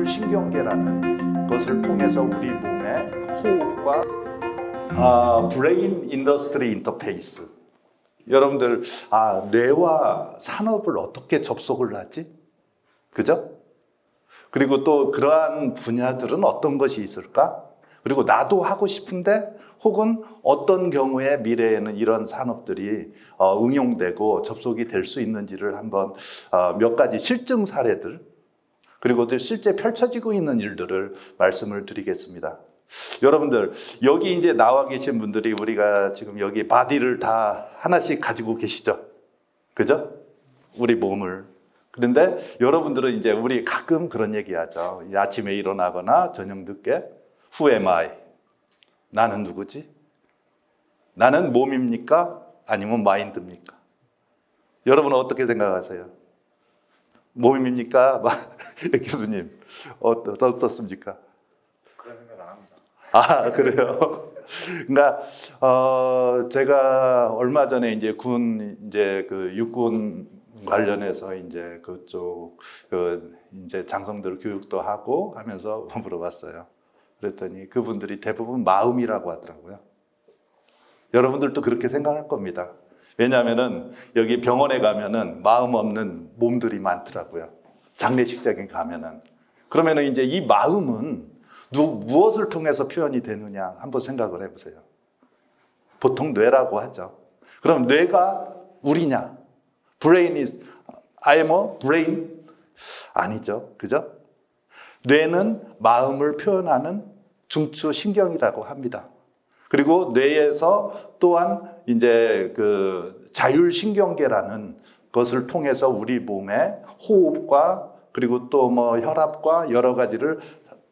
신경계라는 것을 통해서 우리 몸의 호흡과 브레인 인더스트리 인터페이스. 여러분들 뇌와 산업을 어떻게 접속을 하지? 그죠? 그리고 또 그러한 분야들은 어떤 것이 있을까? 그리고 나도 하고 싶은데 혹은 어떤 경우에 미래에는 이런 산업들이 응용되고 접속이 될 수 있는지를 한번 몇 가지 실증 사례들 그리고 실제 펼쳐지고 있는 일들을 말씀을 드리겠습니다. 여러분들 여기 이제 나와 계신 분들이 우리가 지금 여기 바디를 다 하나씩 가지고 계시죠? 그죠? 우리 몸을. 그런데 여러분들은 이제 우리 가끔 그런 얘기하죠. 아침에 일어나거나 저녁 늦게 Who am I? 나는 누구지? 나는 몸입니까? 아니면 마인드입니까? 여러분은 어떻게 생각하세요? 몸입니까? 교수님 어떻습니까? 그런 생각 안 합니다. 그래요? 그러니까 제가 얼마 전에 이제 그 육군 관련해서 이제 그쪽 이제 장성들 교육도 하고 하면서 물어봤어요. 그랬더니 그분들이 대부분 마음이라고 하더라고요. 여러분들도 그렇게 생각할 겁니다. 왜냐하면은 여기 병원에 가면은 마음 없는 몸들이 많더라고요. 장례식장에 가면은. 그러면은 이제 이 마음은 무엇을 통해서 표현이 되느냐 한번 생각을 해보세요. 보통 뇌라고 하죠. 그럼 뇌가 우리냐? Brain is, I am a brain? 아니죠. 그죠? 뇌는 마음을 표현하는 중추 신경이라고 합니다. 그리고 뇌에서 또한 이제 그 자율신경계라는 것을 통해서 우리 몸의 호흡과 그리고 또 뭐 혈압과 여러 가지를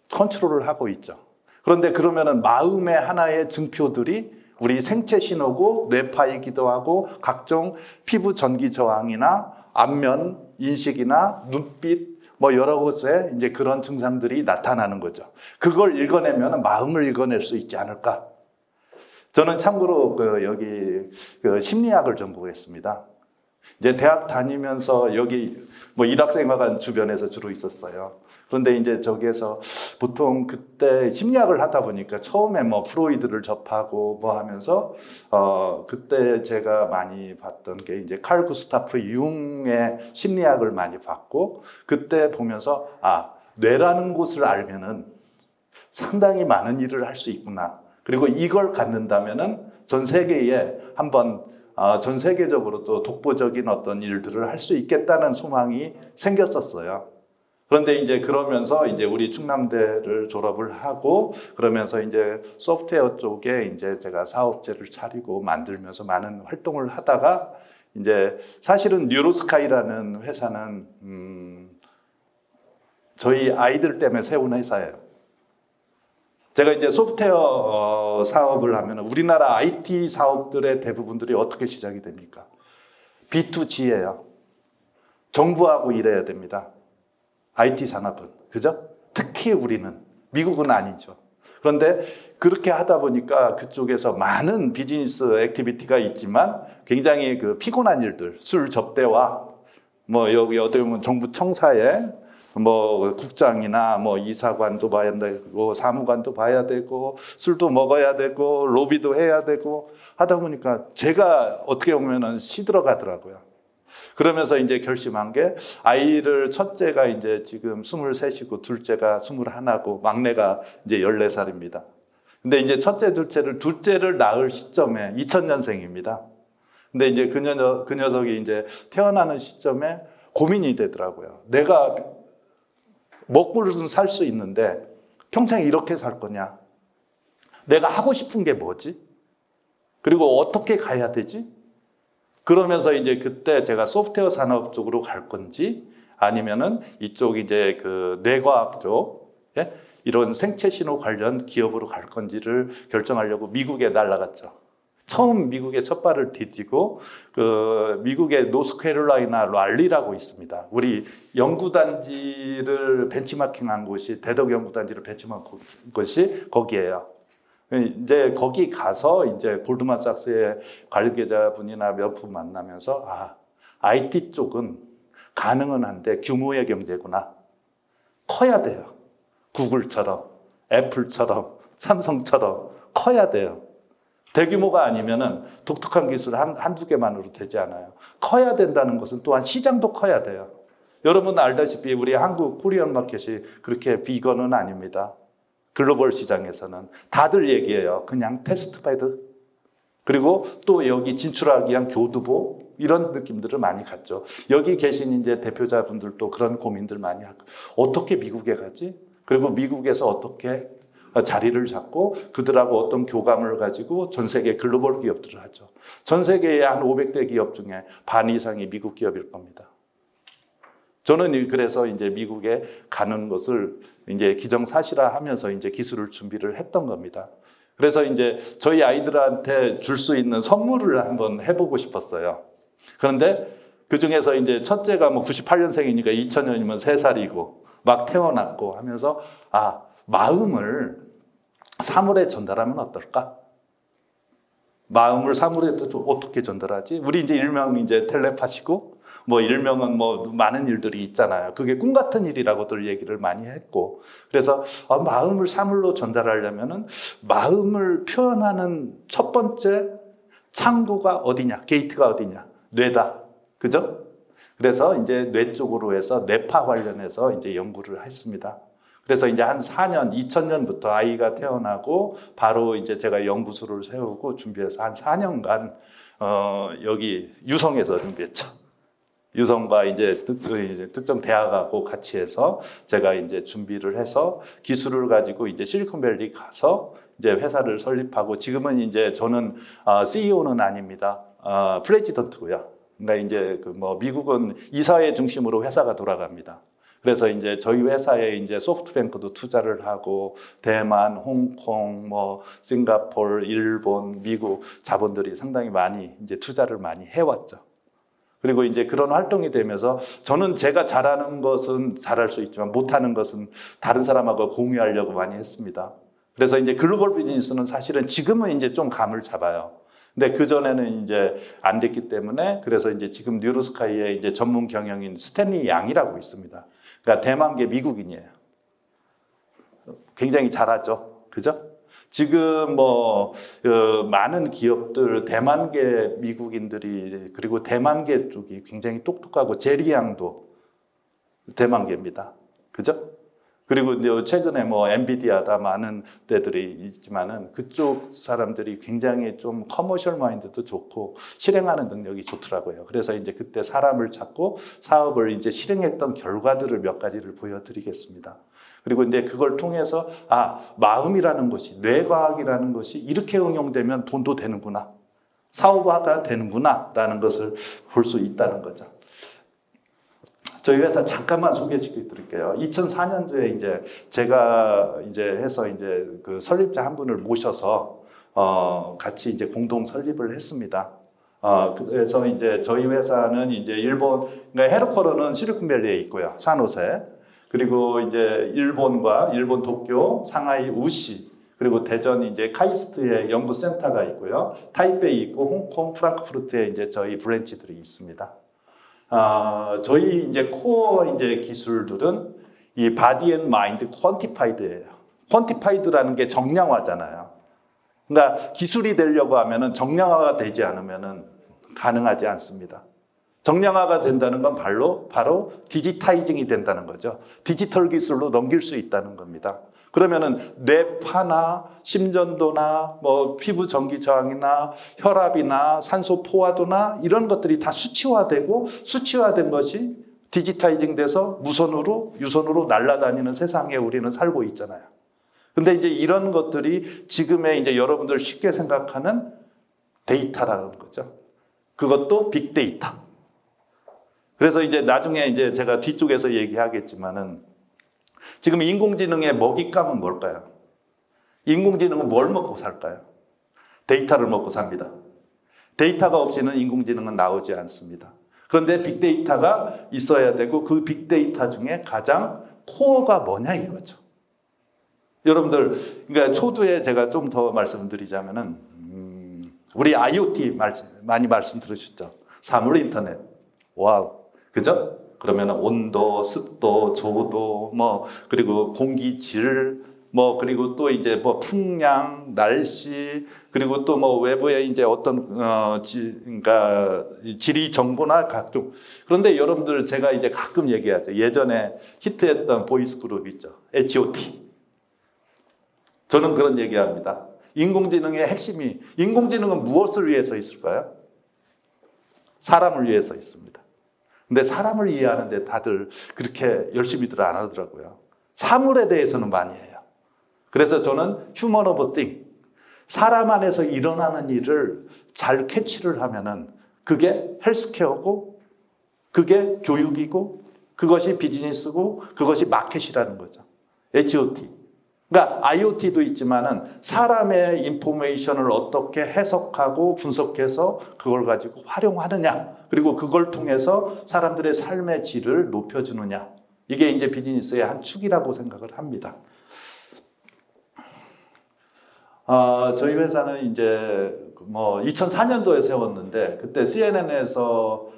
컨트롤을 하고 있죠. 그런데 그러면은 마음의 하나의 증표들이 우리 생체 신호고 뇌파이기도 하고 각종 피부 전기 저항이나 안면 인식이나 눈빛 뭐 여러 곳에 이제 그런 증상들이 나타나는 거죠. 그걸 읽어내면 마음을 읽어낼 수 있지 않을까? 저는 참고로 여기 심리학을 전공했습니다. 이제 대학 다니면서 여기 뭐 일학생활관 주변에서 주로 있었어요. 그런데 이제 저기에서 보통 그때 심리학을 하다 보니까 처음에 뭐 프로이드를 접하고 뭐 하면서 그때 제가 많이 봤던 게 이제 칼 구스타프 융의 심리학을 많이 봤고 그때 보면서 뇌라는 곳을 알면은 상당히 많은 일을 할 수 있구나. 그리고 이걸 갖는다면은 전 세계에 한번 전 세계적으로 또 독보적인 어떤 일들을 할 수 있겠다는 소망이 생겼었어요. 그런데 이제 그러면서 이제 우리 충남대를 졸업을 하고 그러면서 이제 소프트웨어 쪽에 이제 제가 사업체를 차리고 만들면서 많은 활동을 하다가 이제 사실은 뉴로스카이라는 회사는 저희 아이들 때문에 세운 회사예요. 제가 이제 소프트웨어 사업을 하면 우리나라 IT 사업들의 대부분들이 어떻게 시작이 됩니까? B2G예요. 정부하고 일해야 됩니다. IT 산업은. 그죠? 특히 우리는. 미국은 아니죠. 그런데 그렇게 하다 보니까 그쪽에서 많은 비즈니스 액티비티가 있지만 굉장히 피곤한 일들, 술 접대와 뭐 여기 어떻게 보면 정부 청사에 뭐 국장이나 뭐 이사관도 봐야 되고 사무관도 봐야 되고 술도 먹어야 되고 로비도 해야 되고 하다 보니까 제가 어떻게 보면은 시들어가더라고요. 그러면서 이제 결심한 게 아이를 첫째가 이제 지금 23이고 둘째가 21이고 막내가 이제 14살입니다. 근데 이제 첫째, 둘째를 낳을 시점에 2000년생입니다. 근데 이제 그 녀석이 이제 태어나는 시점에 고민이 되더라고요. 내가 먹고는 살 수 있는데 평생 이렇게 살 거냐? 내가 하고 싶은 게 뭐지? 그리고 어떻게 가야 되지? 그러면서 이제 그때 제가 소프트웨어 산업 쪽으로 갈 건지 아니면은 이쪽 이제 그 뇌과학 쪽 이런 생체 신호 관련 기업으로 갈 건지를 결정하려고 미국에 날아갔죠. 처음 미국에 첫 발을 디디고 미국의 노스캐롤라이나 랄리라고 있습니다. 우리 연구단지를 벤치마킹한 곳이 대덕 연구단지를 벤치마킹한 곳이 거기예요. 이제 거기 가서 이제 골드만삭스의 관계자분이나 몇 분 만나면서 IT 쪽은 가능은 한데 규모의 경제구나. 커야 돼요. 구글처럼, 애플처럼, 삼성처럼 커야 돼요. 대규모가 아니면은 독특한 기술 한두 개만으로 되지 않아요. 커야 된다는 것은 또한 시장도 커야 돼요. 여러분 알다시피 우리 한국 코리안 마켓이 그렇게 비건은 아닙니다. 글로벌 시장에서는 다들 얘기해요. 그냥 테스트베드. 그리고 또 여기 진출하기 위한 교두보 이런 느낌들을 많이 갖죠. 여기 계신 이제 대표자분들도 그런 고민들 많이 하고 어떻게 미국에 가지? 그리고 미국에서 어떻게 자리를 잡고 그들하고 어떤 교감을 가지고 전 세계 글로벌 기업들을 하죠. 전 세계의 한 500대 기업 중에 반 이상이 미국 기업일 겁니다. 저는 그래서 이제 미국에 가는 것을 이제 기정사실화하면서 이제 기술을 준비를 했던 겁니다. 그래서 이제 저희 아이들한테 줄 수 있는 선물을 한번 해보고 싶었어요. 그런데 그 중에서 이제 첫째가 뭐 98년생이니까 2000년이면 3살이고 막 태어났고 하면서 마음을 사물에 전달하면 어떨까? 마음을 사물에 또 어떻게 전달하지? 우리 이제 일명 이제 텔레파시고 뭐 일명은 뭐 많은 일들이 있잖아요. 그게 꿈 같은 일이라고들 얘기를 많이 했고 그래서 마음을 사물로 전달하려면은 마음을 표현하는 첫 번째 창구가 어디냐? 게이트가 어디냐? 뇌다. 그죠? 그래서 이제 뇌 쪽으로 해서 뇌파 관련해서 이제 연구를 했습니다. 그래서 이제 한 4년, 2000년부터 아이가 태어나고 바로 이제 제가 연구소를 세우고 준비해서 한 4년간 여기 유성에서 준비했죠. 유성과 이제 특정 대학하고 같이 해서 제가 이제 준비를 해서 기술을 가지고 이제 실리콘밸리 가서 이제 회사를 설립하고 지금은 이제 저는 CEO는 아닙니다. 프레지던트고요. 그러니까 이제 그 뭐 미국은 이사회 중심으로 회사가 돌아갑니다. 그래서 이제 저희 회사에 이제 소프트뱅크도 투자를 하고 대만, 홍콩, 뭐 싱가포르, 일본, 미국 자본들이 상당히 많이 이제 투자를 많이 해왔죠. 그리고 이제 그런 활동이 되면서 저는 제가 잘하는 것은 잘할 수 있지만 못하는 것은 다른 사람하고 공유하려고 많이 했습니다. 그래서 이제 글로벌 비즈니스는 사실은 지금은 이제 좀 감을 잡아요. 근데 그전에는 이제 안 됐기 때문에 그래서 이제 지금 뉴로스카이의 이제 전문 경영인 스탠리 양이라고 있습니다. 그러니까 대만계 미국인이에요. 굉장히 잘하죠. 그죠? 지금 뭐 많은 기업들 대만계 미국인들이 그리고 대만계 쪽이 굉장히 똑똑하고 제리 양도 대만계입니다. 그죠? 그리고 이제 최근에 뭐 엔비디아다 많은 데들이 있지만은 그쪽 사람들이 굉장히 좀 커머셜 마인드도 좋고 실행하는 능력이 좋더라고요. 그래서 이제 그때 사람을 찾고 사업을 이제 실행했던 결과들을 몇 가지를 보여드리겠습니다. 그리고 이제 그걸 통해서 마음이라는 것이 뇌과학이라는 것이 이렇게 응용되면 돈도 되는구나, 사업화가 되는구나라는 것을 볼 수 있다는 거죠. 저희 회사 잠깐만 소개시켜 드릴게요. 2004년도에 이제 제가 이제 해서 이제 그 설립자 한 분을 모셔서 같이 이제 공동 설립을 했습니다. 그래서 이제 저희 회사는 이제 일본, 그러니까 헤드쿼터는 실리콘밸리에 있고요, 산호세. 그리고 이제 일본 도쿄, 상하이 우시, 그리고 대전 이제 카이스트에 연구센터가 있고요, 타이베이 있고 홍콩, 프랑크푸르트에 이제 저희 브랜치들이 있습니다. 저희 이제 코어 이제 기술들은 이 바디 앤 마인드 퀀티파이드예요. 퀀티파이드라는 게 정량화잖아요. 그러니까 기술이 되려고 하면은 정량화가 되지 않으면은 가능하지 않습니다. 정량화가 된다는 건 바로 디지타이징이 된다는 거죠. 디지털 기술로 넘길 수 있다는 겁니다. 그러면은 뇌파나 심전도나 뭐 피부 전기 저항이나 혈압이나 산소 포화도나 이런 것들이 다 수치화되고 수치화된 것이 디지타이징 돼서 유선으로 날아다니는 세상에 우리는 살고 있잖아요. 근데 이제 이런 것들이 지금의 이제 여러분들 쉽게 생각하는 데이터라는 거죠. 그것도 빅데이터. 그래서 이제 나중에 이제 제가 뒤쪽에서 얘기하겠지만은 지금 인공지능의 먹잇감은 뭘까요? 인공지능은 뭘 먹고 살까요? 데이터를 먹고 삽니다. 데이터가 없이는 인공지능은 나오지 않습니다. 그런데 빅데이터가 있어야 되고 그 빅데이터 중에 가장 코어가 뭐냐 이거죠. 여러분들, 그러니까 초두에 제가 좀 더 말씀드리자면은 우리 IoT 많이 말씀 들으셨죠? 사물 인터넷. 와우. 그죠? 그러면 온도, 습도, 조도, 뭐 그리고 공기질, 뭐 그리고 또 이제 뭐 풍량, 날씨, 그리고 또 뭐 외부에 이제 어떤 그러니까 지리 정보나 각종. 그런데 여러분들 제가 이제 가끔 얘기하죠. 예전에 히트했던 보이스 그룹 있죠. H.O.T. 저는 그런 얘기합니다. 인공지능의 핵심이 인공지능은 무엇을 위해서 있을까요? 사람을 위해서 있습니다. 근데 사람을 이해하는데 다들 그렇게 열심히들 안 하더라고요. 사물에 대해서는 많이 해요. 그래서 저는 휴먼 오브 띵, 사람 안에서 일어나는 일을 잘 캐치를 하면은 그게 헬스케어고 그게 교육이고 그것이 비즈니스고 그것이 마켓이라는 거죠. H.O.T. 그러니까 IoT도 있지만은 사람의 인포메이션을 어떻게 해석하고 분석해서 그걸 가지고 활용하느냐, 그리고 그걸 통해서 사람들의 삶의 질을 높여주느냐, 이게 이제 비즈니스의 한 축이라고 생각을 합니다. 저희 회사는 이제 뭐 2004년도에 세웠는데 그때 CNN에서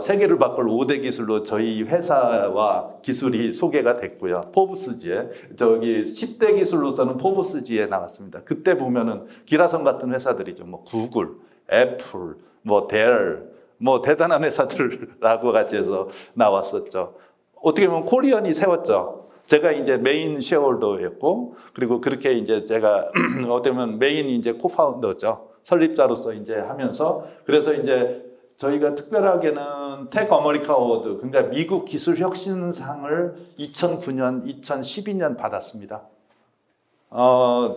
세계를 바꿀 5대 기술로 저희 회사와 기술이 소개가 됐고요. 포브스지에 저기 10대 기술로서는 포브스지에 나왔습니다. 그때 보면은 기라성 같은 회사들이죠. 뭐 구글, 애플, 뭐 델, 뭐 대단한 회사들하고 같이 해서 나왔었죠. 어떻게 보면 코리안이 세웠죠. 제가 이제 메인 쉐어홀더였고, 그리고 그렇게 이제 제가 어떻게 보면 메인 이제 코파운더죠. 설립자로서 이제 하면서, 그래서 이제 저희가 특별하게는 텍 어메리카 어워드, 그러니까 미국 기술 혁신상을 2009년, 2012년 받았습니다.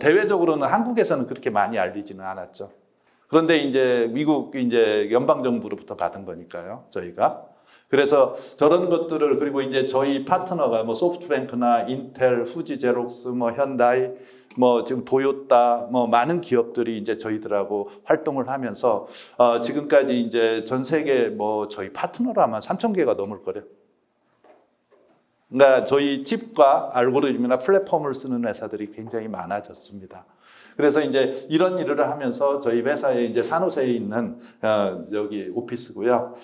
대외적으로는 한국에서는 그렇게 많이 알리지는 않았죠. 그런데 이제 미국 이제 연방정부로부터 받은 거니까요, 저희가. 그래서 저런 것들을, 그리고 이제 저희 파트너가 뭐 소프트뱅크나 인텔, 후지 제록스, 뭐 현다이, 뭐 지금 도요타, 뭐 많은 기업들이 이제 저희들하고 활동을 하면서 지금까지 이제 전 세계 뭐 저희 파트너로 아마 3,000개가 넘을 거래요. 그러니까 저희 칩과 알고리즘이나 플랫폼을 쓰는 회사들이 굉장히 많아졌습니다. 그래서 이제 이런 일을 하면서 저희 회사에 이제 산호세에 있는 여기 오피스고요.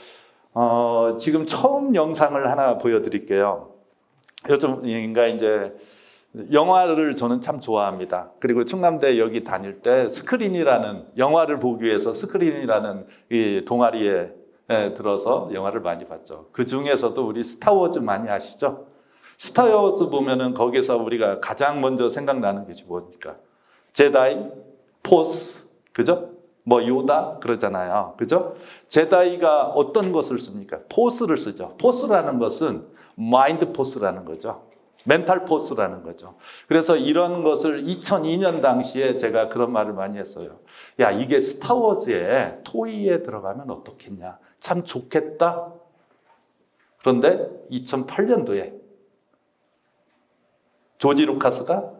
지금 처음 영상을 하나 보여드릴게요. 요즘 그러니까 이제 영화를 저는 참 좋아합니다. 그리고 충남대 여기 다닐 때 스크린이라는, 영화를 보기 위해서 스크린이라는 이 동아리에 들어서 영화를 많이 봤죠. 그 중에서도 우리 스타워즈 많이 아시죠? 스타워즈 보면은 거기서 우리가 가장 먼저 생각나는 게 뭡니까? 제다이, 포스, 그죠? 뭐 요다 그러잖아요. 그죠? 제다이가 어떤 것을 씁니까? 포스를 쓰죠. 포스라는 것은 마인드 포스라는 거죠. 멘탈 포스라는 거죠. 그래서 이런 것을 2002년 당시에 제가 그런 말을 많이 했어요. 야, 이게 스타워즈에 토이에 들어가면 어떻겠냐. 참 좋겠다. 그런데 2008년도에 조지 루카스가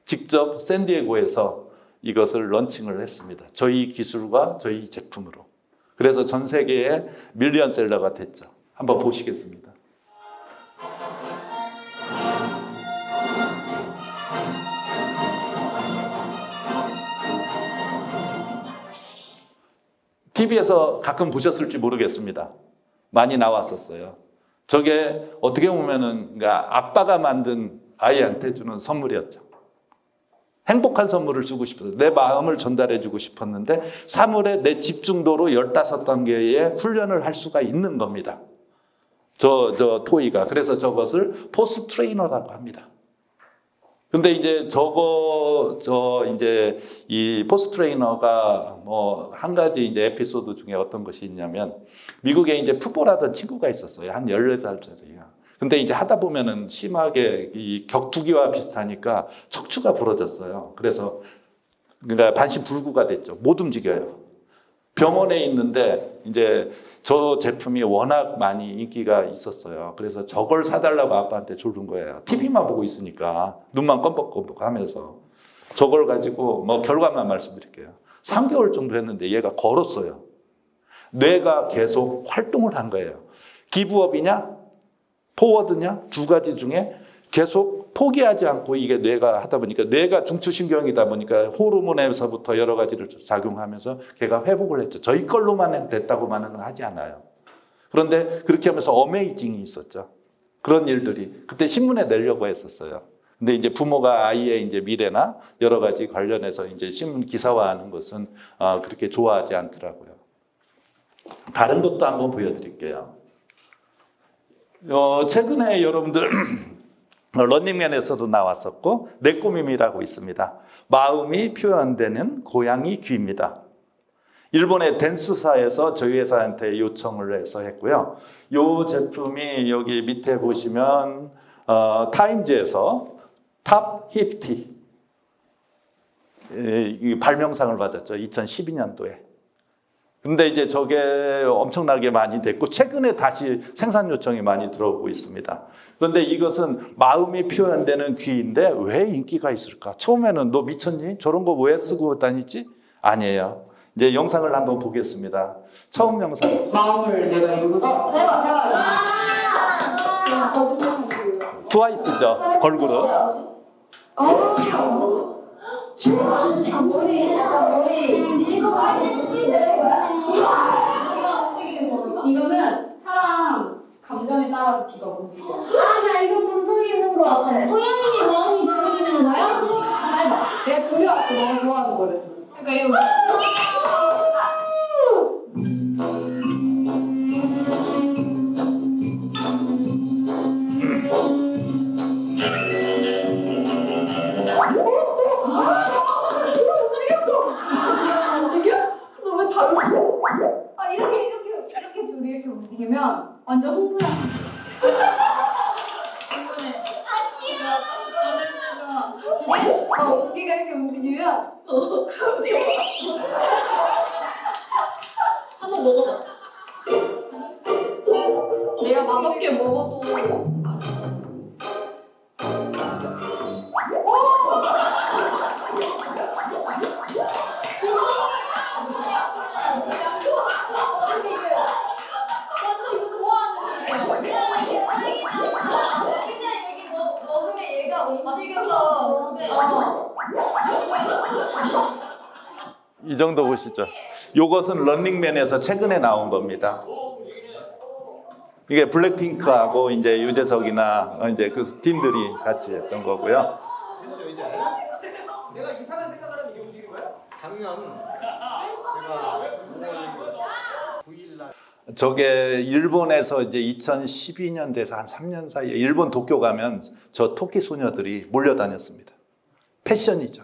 직접 샌디에고에서 이것을 런칭을 했습니다. 저희 기술과 저희 제품으로. 그래서 전 세계에 밀리언셀러가 됐죠. 한번 보시겠습니다. TV에서 가끔 보셨을지 모르겠습니다. 많이 나왔었어요. 저게 어떻게 보면은 그러니까 아빠가 만든 아이한테 주는 선물이었죠. 행복한 선물을 주고 싶어서 내 마음을 전달해 주고 싶었는데 사물에 내 집중도로 15단계의 훈련을 할 수가 있는 겁니다. 저 토이가. 그래서 저것을 포스 트레이너라고 합니다. 근데 이제 이제 이 포스 트레이너가 뭐 한 가지 이제 에피소드 중에 어떤 것이 있냐면 미국에 이제 풋볼하던 친구가 있었어요. 한 18살짜리야. 근데 이제 하다 보면은 심하게 이 격투기와 비슷하니까 척추가 부러졌어요. 그래서 그러니까 반신불구가 됐죠. 못 움직여요. 병원에 있는데 이제 저 제품이 워낙 많이 인기가 있었어요. 그래서 저걸 사달라고 아빠한테 조른 거예요. TV만 보고 있으니까 눈만 껌뻑껌뻑 하면서 저걸 가지고 뭐 결과만 말씀드릴게요. 3개월 정도 했는데 얘가 걸었어요. 뇌가 계속 활동을 한 거예요. 기브업이냐 포워드냐 두 가지 중에 계속 포기하지 않고 이게 뇌가 하다 보니까 뇌가 중추신경이다 보니까 호르몬에서부터 여러 가지를 작용하면서 걔가 회복을 했죠. 저희 걸로만 됐다고만은 하지 않아요. 그런데 그렇게 하면서 어메이징이 있었죠. 그런 일들이 그때 신문에 내려고 했었어요. 근데 이제 부모가 아이의 이제 미래나 여러 가지 관련해서 이제 신문 기사화하는 것은 그렇게 좋아하지 않더라고요. 다른 것도 한번 보여드릴게요. 최근에 여러분들 런닝맨에서도 나왔었고 내 꾸밈이라고 있습니다. 마음이 표현되는 고양이 귀입니다. 일본의 댄스사에서 저희 회사한테 요청을 해서 했고요. 이 제품이 여기 밑에 보시면 타임즈에서 탑 50 발명상을 받았죠. 2012년도에. 근데 이제 저게 엄청나게 많이 됐고 최근에 다시 생산 요청이 많이 들어오고 있습니다. 그런데 이것은 마음이 표현되는 귀인데 왜 인기가 있을까? 처음에는 너 미쳤니? 저런 거 왜 쓰고 다니지? 아니에요. 이제 영상을 한번 보겠습니다. 처음 영상. 마음을 내가 읽어서 제가 트와이스죠. 걸그룹. 이거는 사람 감정에 따라서 귀가 움직여요. 나 이거 본 적이 있는 것 같아. 고양이 마음이 조리는 거야? 내가 졸려갖고 너무 좋아하는 거를. 그러니까 이거 너무 다르고. 이렇게 둘이 이렇게 움직이면 완전 흥분한. 두 개가 이렇게 움직이면 한번 먹어봐. 내가 맛없게 먹어도 완전 이거 좋아하는 거예요. 그냥 여기 먹으면 얘가 움직여서 이 정도 보시죠. 이것은 런닝맨에서 최근에 나온 겁니다. 이게 블랙핑크하고 이제 유재석이나 이제 그 팀들이 같이 했던 거고요. 됐어요 이제. 내가 이상한 생각을 하면 이게 움직이는 거야? 작년 제가 9월 9일 날 저게 일본에서 이제 2012년 돼서 한 3년 사이에 일본 도쿄 가면 저 토끼 소녀들이 몰려다녔습니다. 패션이죠.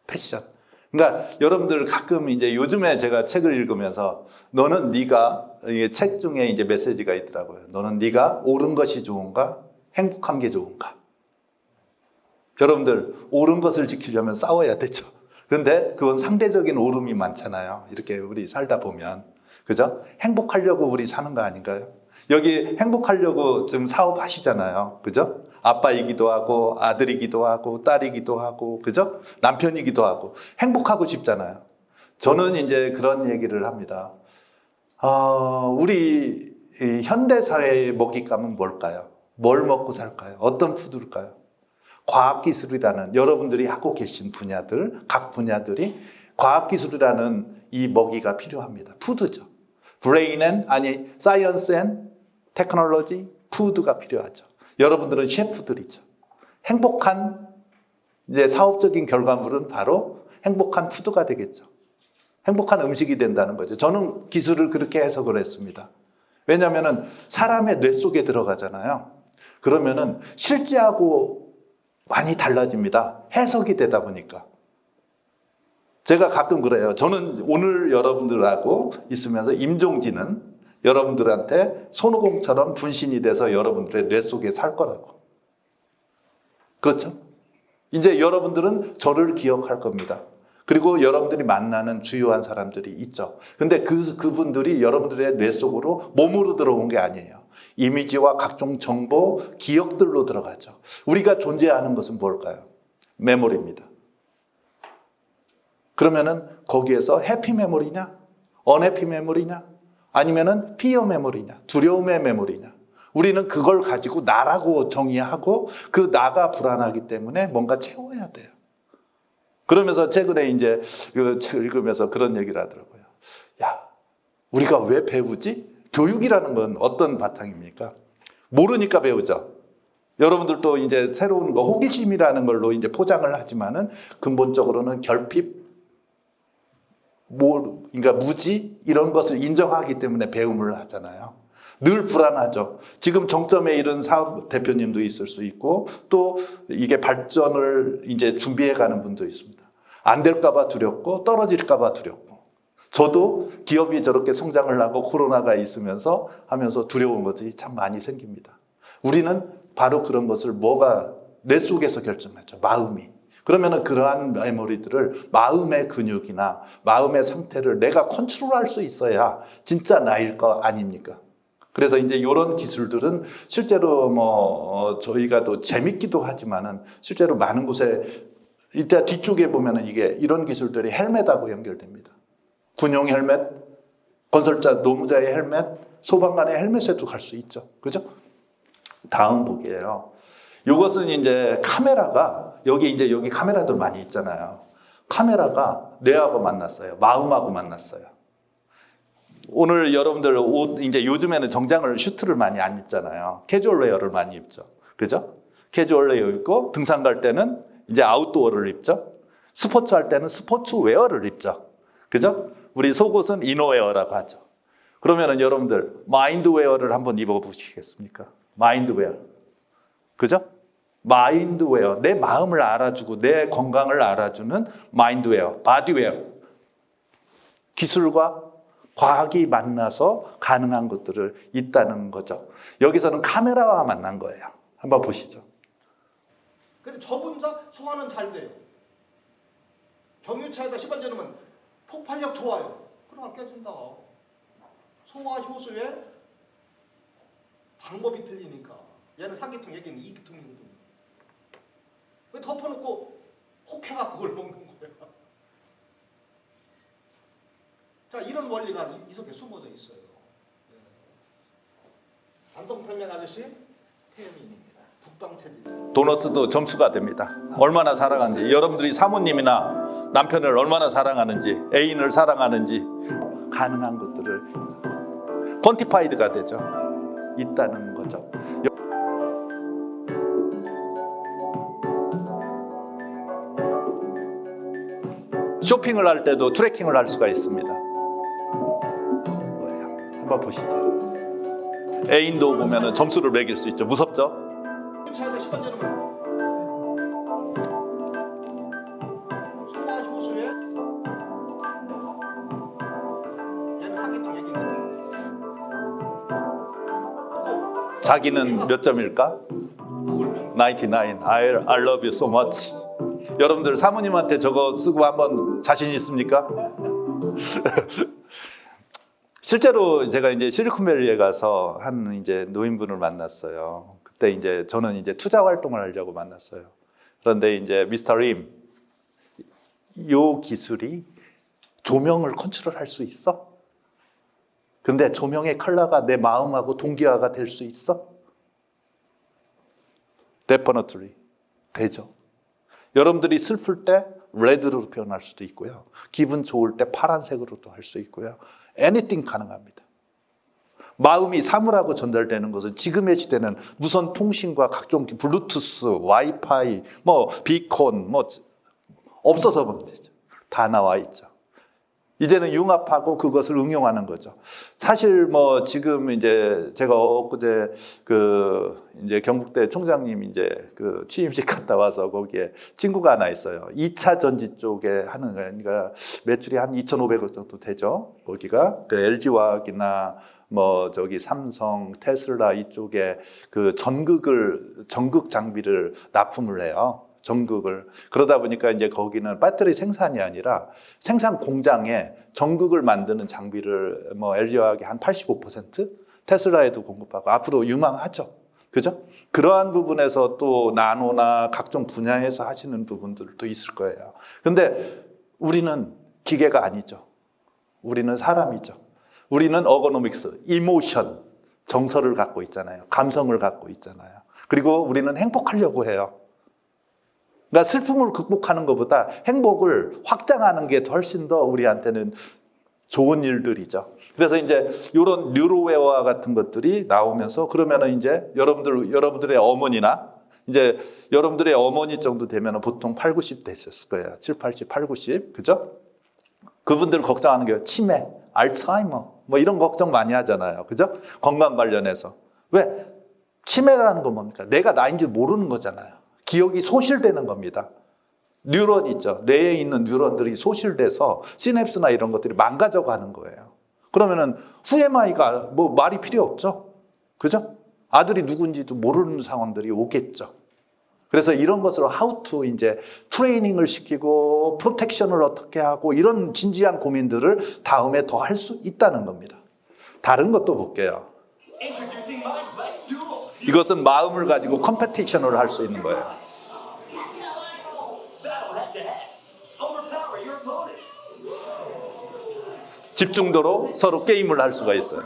패션. 그러니까 여러분들 가끔 이제 요즘에 제가 책을 읽으면서 너는 네가 이게 책 중에 이제 메시지가 있더라고요. 너는 네가 옳은 것이 좋은가? 행복한 게 좋은가? 여러분들 옳은 것을 지키려면 싸워야 되죠. 그런데 그건 상대적인 옳음이 많잖아요. 이렇게 우리 살다 보면. 그죠? 행복하려고 우리 사는 거 아닌가요? 여기 행복하려고 지금 사업하시잖아요. 그죠? 아빠이기도 하고 아들이기도 하고 딸이기도 하고 그죠? 남편이기도 하고 행복하고 싶잖아요. 저는 이제 그런 얘기를 합니다. 우리 현대사회의 먹잇감은 뭘까요? 뭘 먹고 살까요? 어떤 푸드일까요? 과학기술이라는 여러분들이 하고 계신 분야들, 각 분야들이 과학기술이라는 이 먹이가 필요합니다. 푸드죠. 사이언스 앤 테크놀로지, 푸드가 필요하죠. 여러분들은 셰프들이죠. 행복한 이제 사업적인 결과물은 바로 행복한 푸드가 되겠죠. 행복한 음식이 된다는 거죠. 저는 기술을 그렇게 해석을 했습니다. 왜냐하면 사람의 뇌 속에 들어가잖아요. 그러면은 실제하고 많이 달라집니다. 해석이 되다 보니까. 제가 가끔 그래요. 저는 오늘 여러분들하고 있으면서 임종진은 여러분들한테 손오공처럼 분신이 돼서 여러분들의 뇌 속에 살 거라고. 그렇죠? 이제 여러분들은 저를 기억할 겁니다. 그리고 여러분들이 만나는 주요한 사람들이 있죠. 근데 그분들이 여러분들의 뇌 속으로 몸으로 들어온 게 아니에요. 이미지와 각종 정보, 기억들로 들어가죠. 우리가 존재하는 것은 뭘까요? 메모리입니다. 그러면은 거기에서 해피 메모리냐? 언해피 메모리냐? 아니면은 피어 메모리냐? 두려움의 메모리냐? 우리는 그걸 가지고 나라고 정의하고 그 나가 불안하기 때문에 뭔가 채워야 돼요. 그러면서 최근에 이제 그 책을 읽으면서 그런 얘기를 하더라고요. 야, 우리가 왜 배우지? 교육이라는 건 어떤 바탕입니까? 모르니까 배우죠. 여러분들도 이제 새로운 거 호기심이라는 걸로 이제 포장을 하지만은 근본적으로는 결핍, 그러니까 무지 이런 것을 인정하기 때문에 배움을 하잖아요. 늘 불안하죠. 지금 정점에 이른 사업 대표님도 있을 수 있고 또 이게 발전을 이제 준비해가는 분도 있습니다. 안 될까봐 두렵고 떨어질까봐 두렵고. 저도 기업이 저렇게 성장을 하고 코로나가 있으면서 하면서 두려운 것들이 참 많이 생깁니다. 우리는 바로 그런 것을 뭐가 내 속에서 결정하죠. 마음이. 그러면은 그러한 메모리들을 마음의 근육이나 마음의 상태를 내가 컨트롤할 수 있어야 진짜 나일 거 아닙니까? 그래서 이제 이런 기술들은 실제로 저희가 또 재밌기도 하지만은 실제로 많은 곳에 이때 뒤쪽에 보면은 이게 이런 기술들이 헬멧하고 연결됩니다. 군용 헬멧, 건설자, 노무자의 헬멧, 소방관의 헬멧에도 갈 수 있죠. 그죠? 다음 보기예요. 이것은 이제 카메라가 여기 카메라들 많이 있잖아요. 카메라가 뇌하고 만났어요. 마음하고 만났어요. 오늘 여러분들 옷 이제 요즘에는 정장을 슈트를 많이 안 입잖아요. 캐주얼 웨어를 많이 입죠. 그죠? 캐주얼 웨어 입고 등산 갈 때는 이제 아웃도어를 입죠. 스포츠 할 때는 스포츠 웨어를 입죠. 그죠? 우리 속옷은 이너웨어라고 하죠. 그러면은 여러분들 마인드웨어를 한번 입어 보시겠습니까? 마인드웨어. 그죠? 마인드웨어. 내 마음을 알아주고 내 건강을 알아주는 마인드웨어, 바디웨어. 기술과 과학이 만나서 가능한 것들을 있다는 거죠. 여기서는 카메라와 만난 거예요. 한번 보시죠. 근데 저분자 소화는 잘 돼요. 경유차에다 씹어주면 폭발력 좋아요. 그럼 깨진다. 소화 효소의 방법이 틀리니까. 얘는 3기통, 얘기는 2기통이거든. 왜 덮어놓고 혹해갖고 그걸 먹는 거야? 자, 이런 원리가 이 속에 숨어져 있어요. 안성탕면 아저씨 태음인입니다. 북방체질. 도너스도 점수가 됩니다. 얼마나 사랑하는지, 여러분들이 사모님이나 남편을 얼마나 사랑하는지, 애인을 사랑하는지 가능한 것들을 퀀티파이드가 되죠. 있다는 거죠. 쇼핑을 할 때도 트래킹을 할 수가 있습니다. 한번 보시죠. 애인도 보면은 점수를 매길 수 있죠. 무섭죠? 차에다 씹어주면 소화 효소의 얘는 3기통, 얘기는 자기는 몇 점일까? 99. I love you so much. 여러분들 사모님한테 저거 쓰고 한번 자신 있습니까? 실제로 제가 이제 실리콘밸리에 가서 한 이제 노인분을 만났어요. 그때 이제 저는 이제 투자 활동을 하려고 만났어요. 그런데 이제 미스터 림, 요 기술이 조명을 컨트롤할 수 있어? 근데 조명의 컬러가 내 마음하고 동기화가 될 수 있어? Definitely 되죠. 여러분들이 슬플 때 레드로 표현할 수도 있고요. 기분 좋을 때 파란색으로도 할 수 있고요. anything 가능합니다. 마음이 사물하고 전달되는 것은 지금의 시대는 무선 통신과 각종 블루투스, 와이파이, 비콘 없어서 문제죠. 다 나와 있죠. 이제는 융합하고 그것을 응용하는 거죠. 사실 지금 이제 제가 엊그제 이제 경북대 총장님 이제 취임식 갔다 와서 거기에 친구가 하나 있어요. 2차 전지 쪽에 하는 거예요. 그러니까 매출이 한 2,500억 정도 되죠. 거기가 LG화학이나 삼성, 테슬라 이쪽에 전극 장비를 납품을 해요. 전극을. 그러다 보니까 이제 거기는 배터리 생산이 아니라 생산 공장에 전극을 만드는 장비를 LG화학이 한 85%, 테슬라에도 공급하고 앞으로 유망하죠. 그죠? 그러한 부분에서 또 나노나 각종 분야에서 하시는 부분들도 있을 거예요. 근데 우리는 기계가 아니죠. 우리는 사람이죠. 우리는 어거노믹스, 이모션, 정서를 갖고 있잖아요. 감성을 갖고 있잖아요. 그리고 우리는 행복하려고 해요. 그러니까 슬픔을 극복하는 것보다 행복을 확장하는 게 훨씬 더 우리한테는 좋은 일들이죠. 그래서 이제 이런 뉴로웨어와 같은 것들이 나오면서 그러면은 이제 여러분들의 어머니나 이제 여러분들의 어머니 정도 되면은 보통 8, 90 되셨을 거예요. 7, 80, 8, 90. 그죠? 그분들 걱정하는 게 치매, 알츠하이머 뭐 이런 걱정 많이 하잖아요. 그죠? 건강 관련해서. 왜? 치매라는 건 뭡니까? 내가 나인 줄 모르는 거잖아요. 기억이 소실되는 겁니다. 뉴런 있죠. 뇌에 있는 뉴런들이 소실돼서 시냅스나 이런 것들이 망가져 가는 거예요. 그러면은 후에마이가 뭐 말이 필요 없죠. 그죠? 아들이 누군지도 모르는 상황들이 오겠죠. 그래서 이런 것으로 how to 이제 트레이닝을 시키고 프로텍션을 어떻게 하고 이런 진지한 고민들을 다음에 더 할 수 있다는 겁니다. 다른 것도 볼게요. 이것은 마음을 가지고 컴페티션을 할 수 있는 거예요. 집중도로 서로 게임을 할 수가 있어요.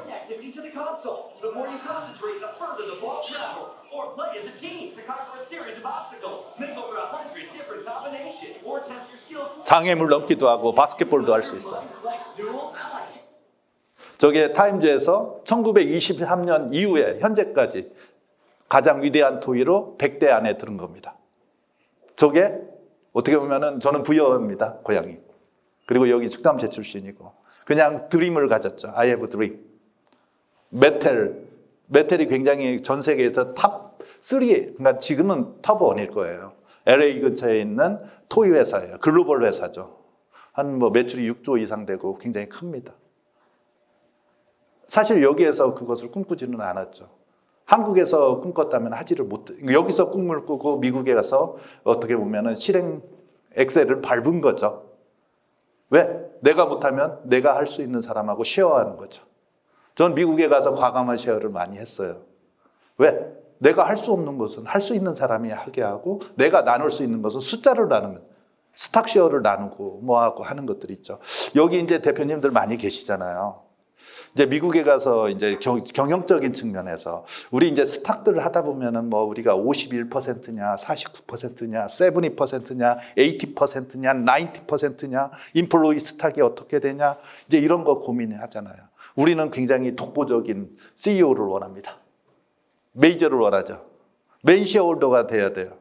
장애물 넘기도 하고 바스켓볼도 할 수 있어요. 저게 타임즈에서 1923년 이후에 현재까지 가장 위대한 토의로 100대 안에 들은 겁니다. 저게 어떻게 보면은 저는 부여입니다, 고향이. 그리고 여기 축담제 출신이고 그냥 드림을 가졌죠. I have a dream. 메텔이 굉장히 전 세계에서 탑 3, 그러니까 지금은 탑 1일 거예요. LA 근처에 있는 토이 회사예요. 글로벌 회사죠. 한 뭐 매출이 6조 이상 되고 굉장히 큽니다. 사실 여기에서 그것을 꿈꾸지는 않았죠. 한국에서 꿈꿨다면 하지를 못, 여기서 꿈을 꾸고 미국에 가서 어떻게 보면은 실행 엑셀을 밟은 거죠. 왜? 내가 못하면 내가 할 수 있는 사람하고 쉐어하는 거죠. 전 미국에 가서 과감한 쉐어를 많이 했어요. 왜? 내가 할 수 없는 것은 할 수 있는 사람이 하게 하고 내가 나눌 수 있는 것은 숫자를 나누면 스탁 쉐어를 나누고 뭐하고 하는 것들이 있죠. 여기 이제 대표님들 많이 계시잖아요. 이제 미국에 가서 이제 경영적인 측면에서 우리 이제 스탁들을 하다 보면은 뭐 우리가 51%냐, 49%냐, 70%냐, 80%냐, 90%냐, 인플로이 스탁이 어떻게 되냐, 이제 이런 거 고민하잖아요. 우리는 굉장히 독보적인 CEO를 원합니다. 메이저를 원하죠. 메인 쉐어홀더가 돼야 돼요.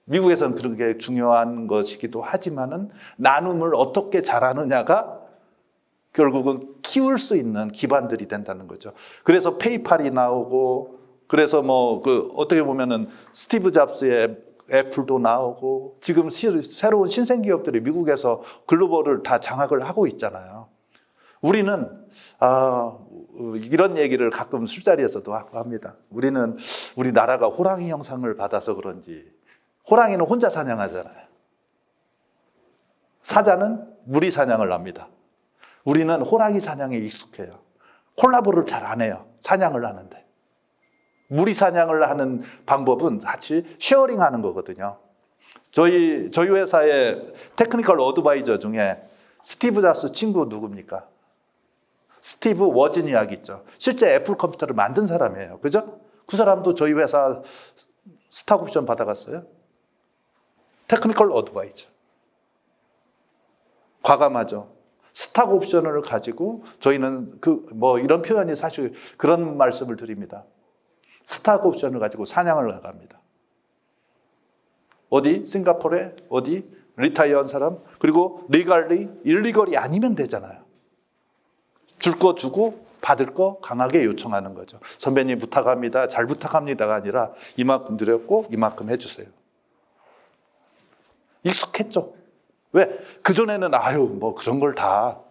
미국에서는 그런 게 중요한 것이기도 하지만은 나눔을 어떻게 잘하느냐가 결국은 키울 수 있는 기반들이 된다는 거죠. 그래서 페이팔이 나오고, 그래서 뭐 그 어떻게 보면은 스티브 잡스의 애플도 나오고, 지금 새로운 신생 기업들이 미국에서 글로벌을 다 장악을 하고 있잖아요. 우리는 이런 얘기를 가끔 술자리에서도 합니다. 우리는 우리나라가 호랑이 형상을 받아서 그런지 호랑이는 혼자 사냥하잖아요. 사자는 무리 사냥을 합니다. 우리는 호랑이 사냥에 익숙해요. 콜라보를 잘 안 해요. 사냥을 하는데. 무리 사냥을 하는 방법은 같이 쉐어링하는 거거든요. 저희 회사의 테크니컬 어드바이저 중에 스티브 잡스 친구 누굽니까? 스티브 워즈니악 있죠. 실제 애플 컴퓨터를 만든 사람이에요. 그죠? 그 사람도 저희 회사 스탁 옵션 받아갔어요. 테크니컬 어드바이저. 과감하죠. 스탁 옵션을 가지고 저희는 뭐 이런 표현이 사실 그런 말씀을 드립니다. 스탁 옵션을 가지고 사냥을 나갑니다. 어디? 싱가포르에 어디? 리타이어한 사람? 그리고 리갈리, 일리걸이 아니면 되잖아요. 줄 거 주고 받을 거 강하게 요청하는 거죠. 선배님 부탁합니다. 잘 부탁합니다가 아니라 이만큼 드렸고 이만큼 해주세요. 익숙했죠. 왜? 그전에는 뭐 그런 걸 다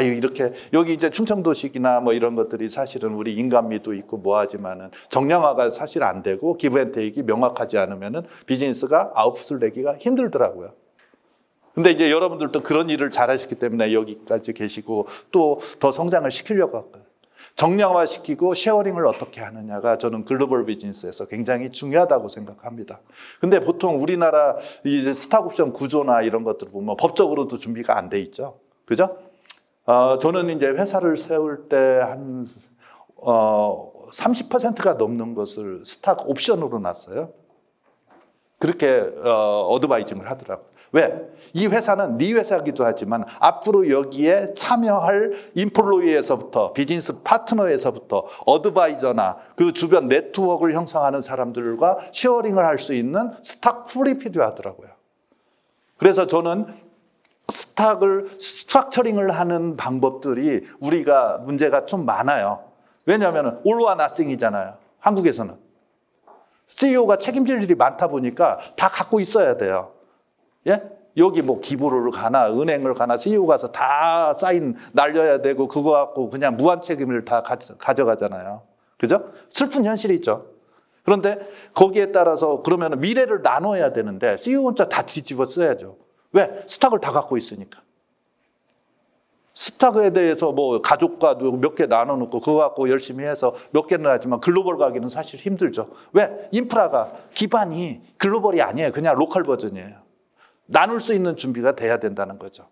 이렇게 여기 이제 충청도식이나 뭐 이런 것들이 사실은 우리 인간미도 있고 뭐 하지만은 정량화가 사실 안 되고 기브앤테이크가 명확하지 않으면은 비즈니스가 아웃풋을 내기가 힘들더라고요. 근데 이제 여러분들도 그런 일을 잘하셨기 때문에 여기까지 계시고 또 더 성장을 시키려고 할 거예요. 정량화시키고 쉐어링을 어떻게 하느냐가 저는 글로벌 비즈니스에서 굉장히 중요하다고 생각합니다. 근데 보통 우리나라 이제 스탁옵션 구조나 이런 것들을 보면 법적으로도 준비가 안 돼 있죠. 그죠? 저는 이제 회사를 세울 때 한 30%가 넘는 것을 스탁 옵션으로 놨어요. 그렇게 어드바이징을 하더라고요. 왜? 이 회사는 네 회사기도 하지만 앞으로 여기에 참여할 인플로이에서부터 비즈니스 파트너에서부터 어드바이저나 그 주변 네트워크를 형성하는 사람들과 쉐어링을 할 수 있는 스탁풀이 필요하더라고요. 그래서 저는 스트럭처링을 하는 방법들이 우리가 문제가 좀 많아요. 왜냐하면 all or nothing이잖아요. 한국에서는. CEO가 책임질 일이 많다 보니까 다 갖고 있어야 돼요. 예? 여기 뭐 기부를 가나 은행을 가나 CEO 가서 다 사인 날려야 되고 그거 갖고 그냥 무한 책임을 다 가져가잖아요. 그죠? 슬픈 현실이죠. 그런데 거기에 따라서 그러면 미래를 나눠야 되는데 CEO 혼자 다 뒤집어 써야죠. 왜? 스탁을 다 갖고 있으니까. 스탁에 대해서 뭐 가족과 몇 개 나눠놓고 그거 갖고 열심히 해서 몇 개는 하지만 글로벌 가기는 사실 힘들죠. 왜? 인프라가 기반이 글로벌이 아니에요. 그냥 로컬 버전이에요. 나눌 수 있는 준비가 돼야 된다는 거죠.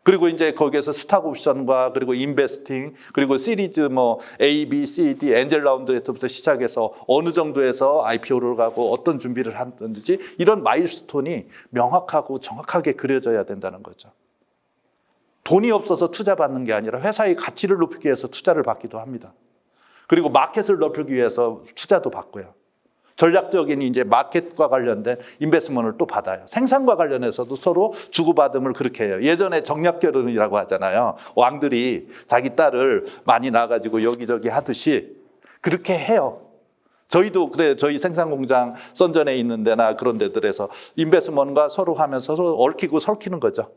그리고 이제 거기에서 스탁 옵션과 그리고 인베스팅 그리고 시리즈 뭐 A, B, C, D 엔젤 라운드부터 시작해서 어느 정도에서 IPO를 가고 어떤 준비를 하든지 이런 마일스톤이 명확하고 정확하게 그려져야 된다는 거죠. 돈이 없어서 투자받는 게 아니라 회사의 가치를 높이기 위해서 투자를 받기도 합니다. 그리고 마켓을 넓히기 위해서 투자도 받고요. 전략적인 이제 마켓과 관련된 인베스트먼트를 또 받아요. 생산과 관련해서도 서로 주고받음을 그렇게 해요. 예전에 정략 결혼이라고 하잖아요. 왕들이 자기 딸을 많이 낳아가지고 여기저기 하듯이 그렇게 해요. 저희도 그래 저희 생산 공장 선전에 있는 데나 그런 데들에서 인베스트먼트가 서로 하면서 서로 얽히고 설키는 거죠.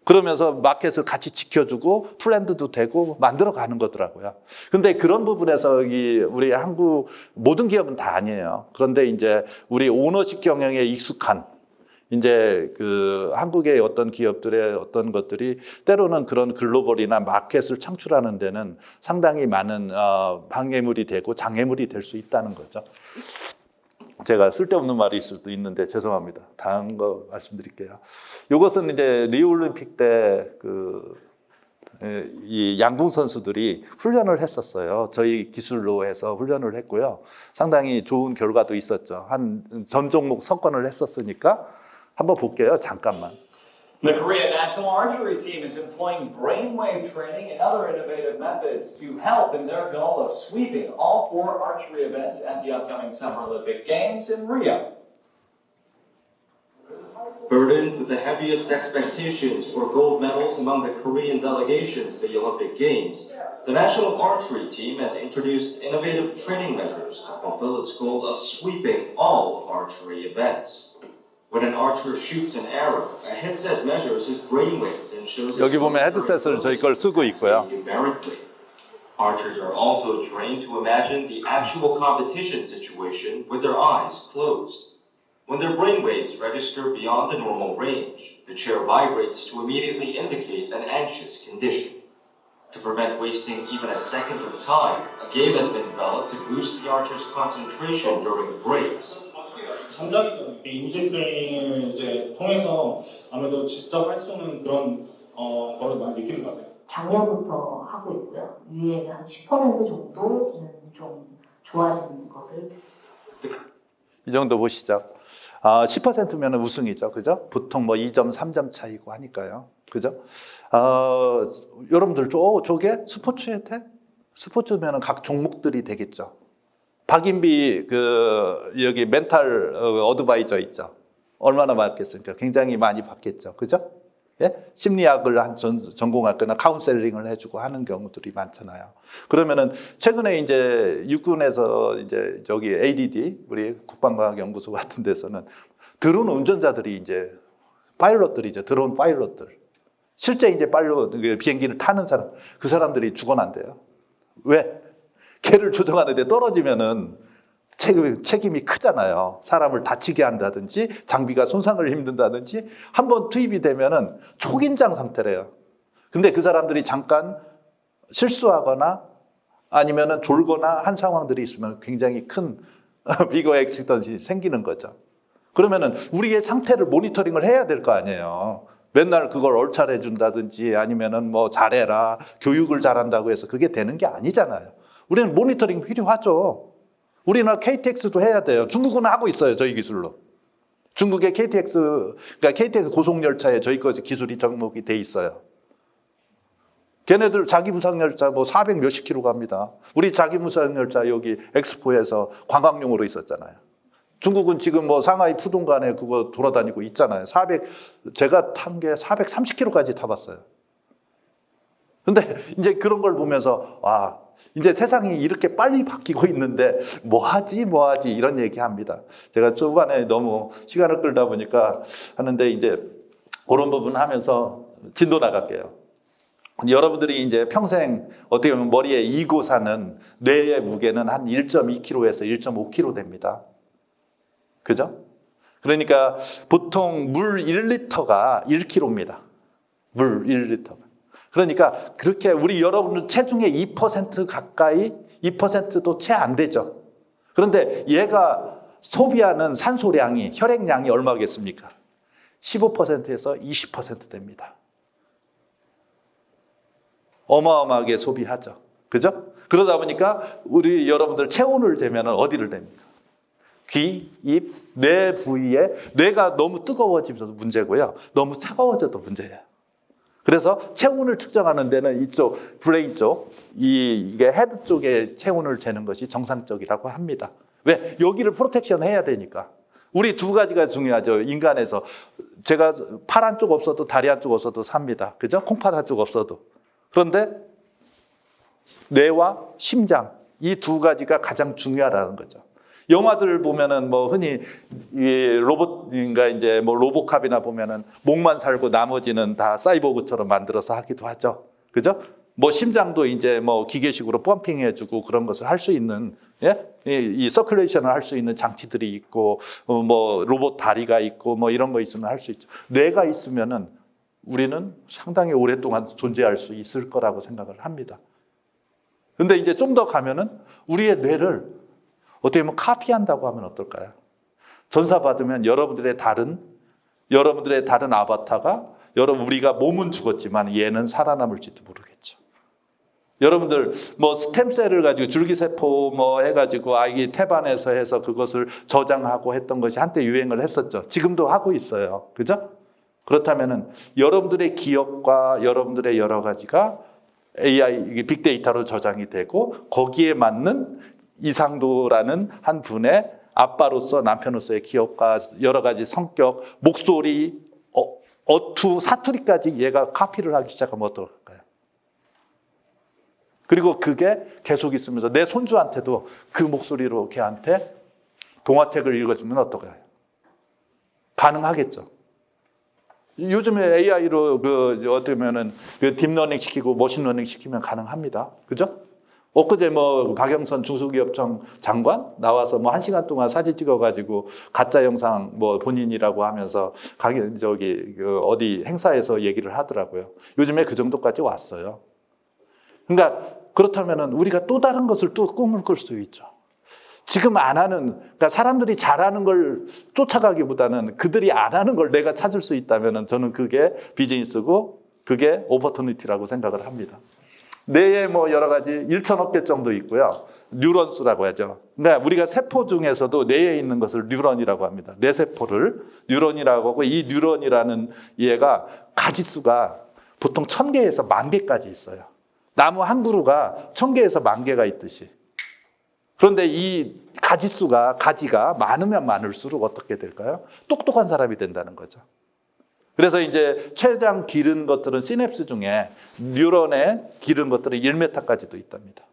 그러면서 마켓을 같이 지켜주고 플랜드도 되고 만들어가는 거더라고요. 근데 그런 부분에서 우리 한국 모든 기업은 다 아니에요. 그런데 이제 우리 오너십 경영에 익숙한 이제 그 한국의 어떤 기업들의 어떤 것들이 때로는 그런 글로벌이나 마켓을 창출하는 데는 상당히 많은 방해물이 되고 장애물이 될 수 있다는 거죠. 제가 쓸데없는 말이 있을 수도 있는데 죄송합니다. 다음 거 말씀드릴게요. 이것은 이제 리우올림픽 때 이 양궁 선수들이 훈련을 했었어요. 저희 기술로 해서 훈련을 했고요. 상당히 좋은 결과도 있었죠. 한 전 종목 석권을 했었으니까 한번 볼게요. 잠깐만. The Korea national archery team is employing brainwave training and other innovative methods to help in their goal of sweeping all 4 archery events at the upcoming Summer Olympic Games in Rio. Burdened with the heaviest expectations for gold medals among the Korean delegation to the Olympic Games, the national archery team has introduced innovative training measures to fulfill its goal of sweeping all archery events. When an archer shoots an arrow, a headset measures his brainwaves and shows 여기 보면 헤드셋을 저희 걸 쓰고 있고요. numerically. Archers are also trained to imagine the actual competition situation with their eyes closed. When their brainwaves register beyond the normal range, the chair vibrates to immediately indicate an anxious condition. To prevent wasting even a second of time, a game has been developed to boost the archer's concentration during breaks. 전자기전 인지 트레이닝을 이제 통해서 아무래도 직접 할 수 있는 그런 거를 많이 느끼는 것 같아요. 작년부터 하고 있고요. 유예는 한 10% 정도는 좀 좋아지는 것을. 이 정도 보시죠. 10%면 우승이죠. 그죠? 보통 뭐 2점, 3점 차이고 하니까요. 그죠? 여러분들, 저게 스포츠에 돼? 스포츠면 각 종목들이 되겠죠. 박인비 여기 멘탈 어드바이저 있죠. 얼마나 받겠습니까? 굉장히 많이 받겠죠. 그죠? 예? 심리학을 전공할 거나 카운셀링을 해주고 하는 경우들이 많잖아요. 그러면은 최근에 이제 육군에서 이제 저기 ADD 우리 국방과학연구소 같은 데서는 드론 운전자들이 이제 파일럿들이죠. 드론 파일럿들. 실제 이제 비행기를 타는 사람, 그 사람들이 죽어난대요. 왜? 걔를 조정하는데 떨어지면은 책임이 크잖아요. 사람을 다치게 한다든지 장비가 손상을 힘든다든지 한번 투입이 되면은 초긴장 상태래요. 근데 그 사람들이 잠깐 실수하거나 아니면은 졸거나 한 상황들이 있으면 굉장히 큰 비거 액시던이 생기는 거죠. 그러면은 우리의 상태를 모니터링을 해야 될 거 아니에요. 맨날 그걸 얼차려 준다든지 아니면은 뭐 잘해라, 교육을 잘한다고 해서 그게 되는 게 아니잖아요. 우리는 모니터링 필요하죠. 우리나라 KTX도 해야 돼요. 중국은 하고 있어요. 저희 기술로. 중국의 그러니까 KTX 고속열차에 저희 거 기술이 접목이 돼 있어요. 걔네들 자기 무상열차 뭐 400 몇십 킬로 갑니다. 우리 자기 무상열차 여기 엑스포에서 관광용으로 있었잖아요. 중국은 지금 뭐 상하이 푸동간에 그거 돌아다니고 있잖아요. 제가 탄 게 430km까지 타봤어요. 근데 이제 그런 걸 보면서 와, 이제 세상이 이렇게 빨리 바뀌고 있는데 뭐 하지 이런 얘기 합니다. 제가 초반에 너무 시간을 끌다 보니까 하는데 이제 그런 부분 하면서 진도 나갈게요. 여러분들이 이제 평생 어떻게 보면 머리에 이고 사는 뇌의 무게는 한 1.2kg에서 1.5kg 됩니다. 그죠? 그러니까 보통 물 1리터가 1kg입니다. 물 1리터가. 그러니까 그렇게 우리 여러분 체중의 2% 가까이 2%도 채 안 되죠. 그런데 얘가 소비하는 산소량이 혈액량이 얼마겠습니까? 15%에서 20% 됩니다. 어마어마하게 소비하죠. 그죠? 그러다 보니까 우리 여러분들 체온을 재면 어디를 댑니까? 귀, 입, 뇌 부위에 뇌가 너무 뜨거워지면서도 문제고요. 너무 차가워져도 문제예요. 그래서 체온을 측정하는 데는 이쪽 브레인 쪽, 이게 헤드 쪽에 체온을 재는 것이 정상적이라고 합니다. 왜? 여기를 프로텍션 해야 되니까. 우리 두 가지가 중요하죠. 인간에서 제가 팔 한쪽 없어도 다리 한쪽 없어도 삽니다. 그죠? 콩팥 한쪽 없어도. 그런데 뇌와 심장 이 두 가지가 가장 중요하다는 거죠. 영화들 보면은 뭐 흔히 이 로봇인가 이제 뭐 로보캅이나 보면은 목만 살고 나머지는 다 사이보그처럼 만들어서 하기도 하죠. 그죠? 뭐 심장도 이제 뭐 기계식으로 펌핑해주고 그런 것을 할 수 있는 이 서큘레이션을 할 수 있는 장치들이 있고 뭐 로봇 다리가 있고 뭐 이런 거 있으면 할 수 있죠. 뇌가 있으면은 우리는 상당히 오랫동안 존재할 수 있을 거라고 생각을 합니다. 근데 이제 좀 더 가면은 우리의 뇌를 어떻게 보면 카피한다고 하면 어떨까요? 전사 받으면 여러분들의 다른 아바타가 우리가 몸은 죽었지만 얘는 살아남을지도 모르겠죠. 여러분들 뭐 스템셀을 가지고 줄기세포 뭐 해가지고 아기 태반에서 해서 그것을 저장하고 했던 것이 한때 유행을 했었죠. 지금도 하고 있어요. 그죠? 그렇다면은 여러분들의 기억과 여러분들의 여러 가지가 AI 빅데이터로 저장이 되고 거기에 맞는 이상도라는 한 분의 아빠로서 남편으로서의 기억과 여러 가지 성격, 목소리, 어투, 사투리까지 얘가 카피를 하기 시작하면 어떨까요? 그리고 그게 계속 있으면서 내 손주한테도 그 목소리로 걔한테 동화책을 읽어주면 어떨까요? 가능하겠죠. 요즘에 AI로 어떻게 보면은 딥러닝 시키고 머신러닝 시키면 가능합니다. 그죠? 엊그제 뭐 박영선 중소기업청 장관 나와서 뭐 1시간 동안 사진 찍어가지고 가짜 영상 뭐 본인이라고 하면서 어디 행사에서 얘기를 하더라고요. 요즘에 그 정도까지 왔어요. 그러니까 그렇다면은 우리가 또 다른 것을 또 꿈을 꿀 수 있죠. 지금 안 하는, 그러니까 사람들이 잘하는 걸 쫓아가기보다는 그들이 안 하는 걸 내가 찾을 수 있다면은 저는 그게 비즈니스고 그게 오퍼튜니티라고 생각을 합니다. 뇌에 뭐 여러 가지 1천억 개 정도 있고요. 뉴런스라고 하죠. 그러니까 우리가 세포 중에서도 뇌에 있는 것을 뉴런이라고 합니다. 뇌세포를 뉴런이라고 하고 이 뉴런이라는 얘가 가지수가 보통 1000개에서 10,000개까지 있어요. 나무 한 그루가 1000개에서 10,000개가 있듯이. 그런데 이 가지가 많으면 많을수록 어떻게 될까요? 똑똑한 사람이 된다는 거죠. 그래서 이제 췌장 기른 것들은 시냅스 중에 뉴런에 기른 것들은 1m까지도 있답니다.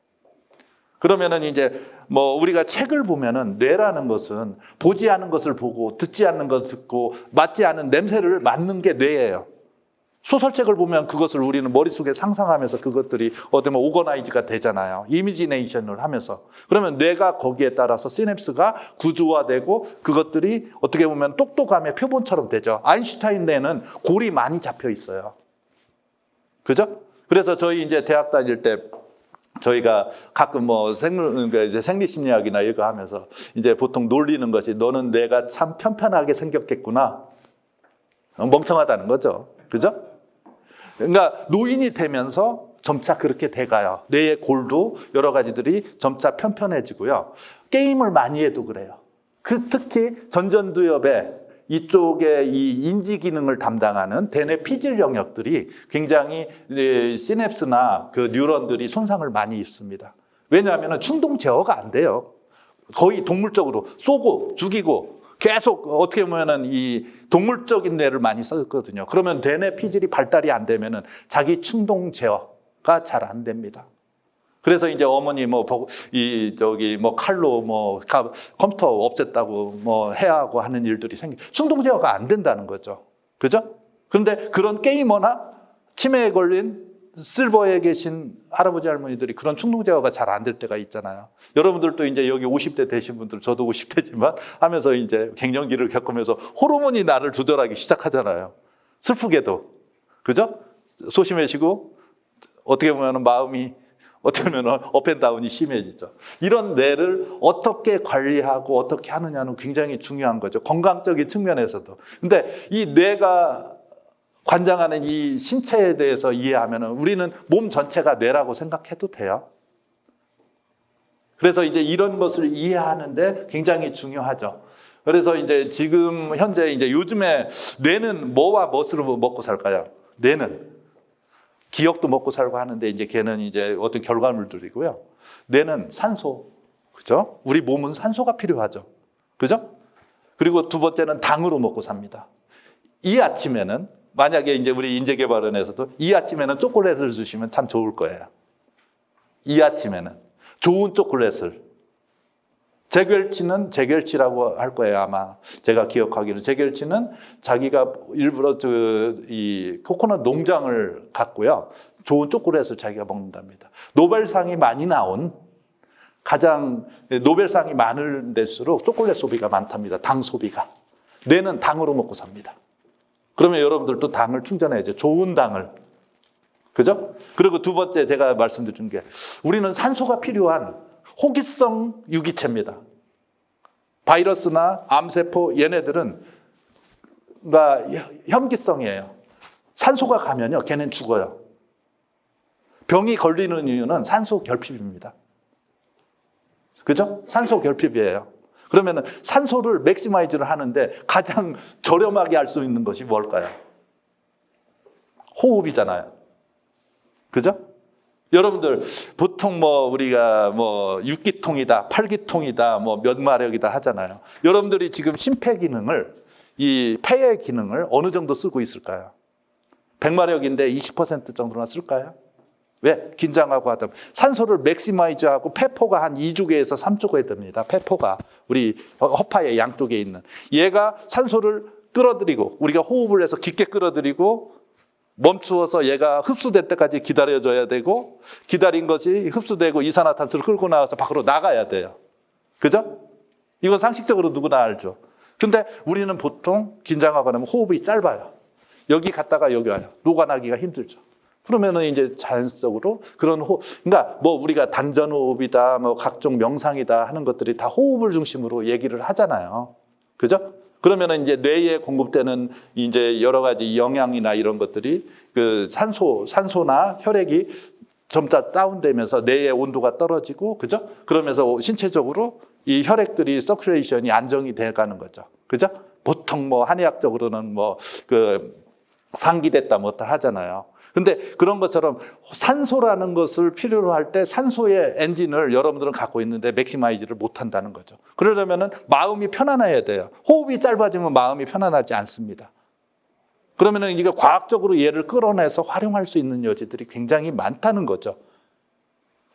그러면은 이제 뭐 우리가 책을 보면은 뇌라는 것은 보지 않은 것을 보고 듣지 않는 것을 듣고 맡지 않은 냄새를 맡는 게 뇌예요. 소설책을 보면 그것을 우리는 머릿속에 상상하면서 그것들이 어떻게 보면 오거나이즈가 되잖아요. 이미지네이션을 하면서. 그러면 뇌가 거기에 따라서 시냅스가 구조화되고 그것들이 어떻게 보면 똑똑함의 표본처럼 되죠. 아인슈타인 뇌는 골이 많이 잡혀 있어요. 그죠? 그래서 저희 이제 대학 다닐 때 저희가 가끔 뭐 생리심리학이나 이거 하면서 이제 보통 놀리는 것이 너는 뇌가 참 편편하게 생겼겠구나. 멍청하다는 거죠. 그죠? 그러니까 노인이 되면서 점차 그렇게 돼가요. 뇌의 골도 여러 가지들이 점차 편편해지고요. 게임을 많이 해도 그래요. 특히 전전두엽에 이쪽에 이 인지 기능을 담당하는 대뇌 피질 영역들이 굉장히 시냅스나 그 뉴런들이 손상을 많이 입습니다. 왜냐하면 충동 제어가 안 돼요. 거의 동물적으로 쏘고 죽이고 계속 어떻게 보면은 이 동물적인 뇌를 많이 썼거든요. 그러면 대뇌 피질이 발달이 안 되면은 자기 충동 제어가 잘 안 됩니다. 그래서 이제 어머니 뭐 칼로 뭐 컴퓨터 없앴다고 뭐 해야 하고 하는 일들이 충동 제어가 안 된다는 거죠. 그죠? 그런데 그런 게이머나 치매에 걸린 실버에 계신 할아버지 할머니들이 그런 충동 제어가 잘 안 될 때가 있잖아요. 여러분들도 이제 여기 50대 되신 분들, 저도 50대지만 하면서 이제 갱년기를 겪으면서 호르몬이 나를 조절하기 시작하잖아요. 슬프게도. 그죠? 소심해지고 어떻게 보면 마음이 어떻게 보면 업앤다운이 심해지죠. 이런 뇌를 어떻게 관리하고 어떻게 하느냐는 굉장히 중요한 거죠. 건강적인 측면에서도. 근데 이 뇌가 관장하는 이 신체에 대해서 이해하면 우리는 몸 전체가 뇌라고 생각해도 돼요. 그래서 이제 이런 것을 이해하는데 굉장히 중요하죠. 그래서 이제 지금 현재 이제 요즘에 뇌는 뭐와 무엇으로 먹고 살까요? 뇌는 기억도 먹고 살고 하는데 이제 걔는 이제 어떤 결과물들이고요. 뇌는 산소, 그죠? 우리 몸은 산소가 필요하죠. 그죠? 그리고 두 번째는 당으로 먹고 삽니다. 이 아침에는 만약에 이제 우리 인재개발원에서도 이 아침에는 초콜릿을 주시면 참 좋을 거예요. 이 아침에는 좋은 초콜릿을. 재결치라고 할 거예요, 아마. 제가 기억하기로. 재결치는 자기가 일부러 이 코코넛 농장을 갖고요. 좋은 초콜릿을 자기가 먹는답니다. 노벨상이 많이 나온 가장 노벨상이 많은 데일수록 초콜릿 소비가 많답니다. 당 소비가. 뇌는 당으로 먹고 삽니다. 그러면 여러분들도 당을 충전해야죠. 좋은 당을. 그죠? 그리고 두 번째 제가 말씀드린 게 우리는 산소가 필요한 호기성 유기체입니다. 바이러스나 암세포 얘네들은 혐기성이에요. 산소가 가면요, 걔는 죽어요. 병이 걸리는 이유는 산소 결핍입니다. 그죠? 산소 결핍이에요. 그러면은 산소를 맥시마이즈를 하는데 가장 저렴하게 할 수 있는 것이 뭘까요? 호흡이잖아요. 그죠? 여러분들 보통 뭐 우리가 뭐 6기통이다, 8기통이다, 뭐 몇 마력이다 하잖아요. 여러분들이 지금 심폐 기능을 이 폐의 기능을 어느 정도 쓰고 있을까요? 100마력인데 20% 정도나 쓸까요? 왜? 긴장하고 하다 보면 산소를 맥시마이즈하고 폐포가 한 2주개에서 3주개 됩니다. 폐포가 우리 허파의 양쪽에 있는 얘가 산소를 끌어들이고 우리가 호흡을 해서 깊게 끌어들이고 멈추어서 얘가 흡수될 때까지 기다려줘야 되고 기다린 것이 흡수되고 이산화탄소를 끌고 나와서 밖으로 나가야 돼요. 그죠? 이건 상식적으로 누구나 알죠. 근데 우리는 보통 긴장하거나 하면 호흡이 짧아요. 여기 갔다가 여기 와요. 녹아나기가 힘들죠. 그러면은 이제 자연적으로 그런 그러니까 뭐 우리가 단전호흡이다, 뭐 각종 명상이다 하는 것들이 다 호흡을 중심으로 얘기를 하잖아요. 그죠? 그러면은 이제 뇌에 공급되는 이제 여러 가지 영양이나 이런 것들이 그 산소나 혈액이 점차 다운되면서 뇌의 온도가 떨어지고, 그죠? 그러면서 신체적으로 이 혈액들이 서큘레이션이 안정이 돼 가는 거죠. 그죠? 보통 뭐 한의학적으로는 뭐 그 상기됐다 뭐다 하잖아요. 근데 그런 것처럼 산소라는 것을 필요로 할 때 산소의 엔진을 여러분들은 갖고 있는데 맥시마이즈를 못 한다는 거죠. 그러려면은 마음이 편안해야 돼요. 호흡이 짧아지면 마음이 편안하지 않습니다. 그러면은 이게 과학적으로 얘를 끌어내서 활용할 수 있는 여지들이 굉장히 많다는 거죠.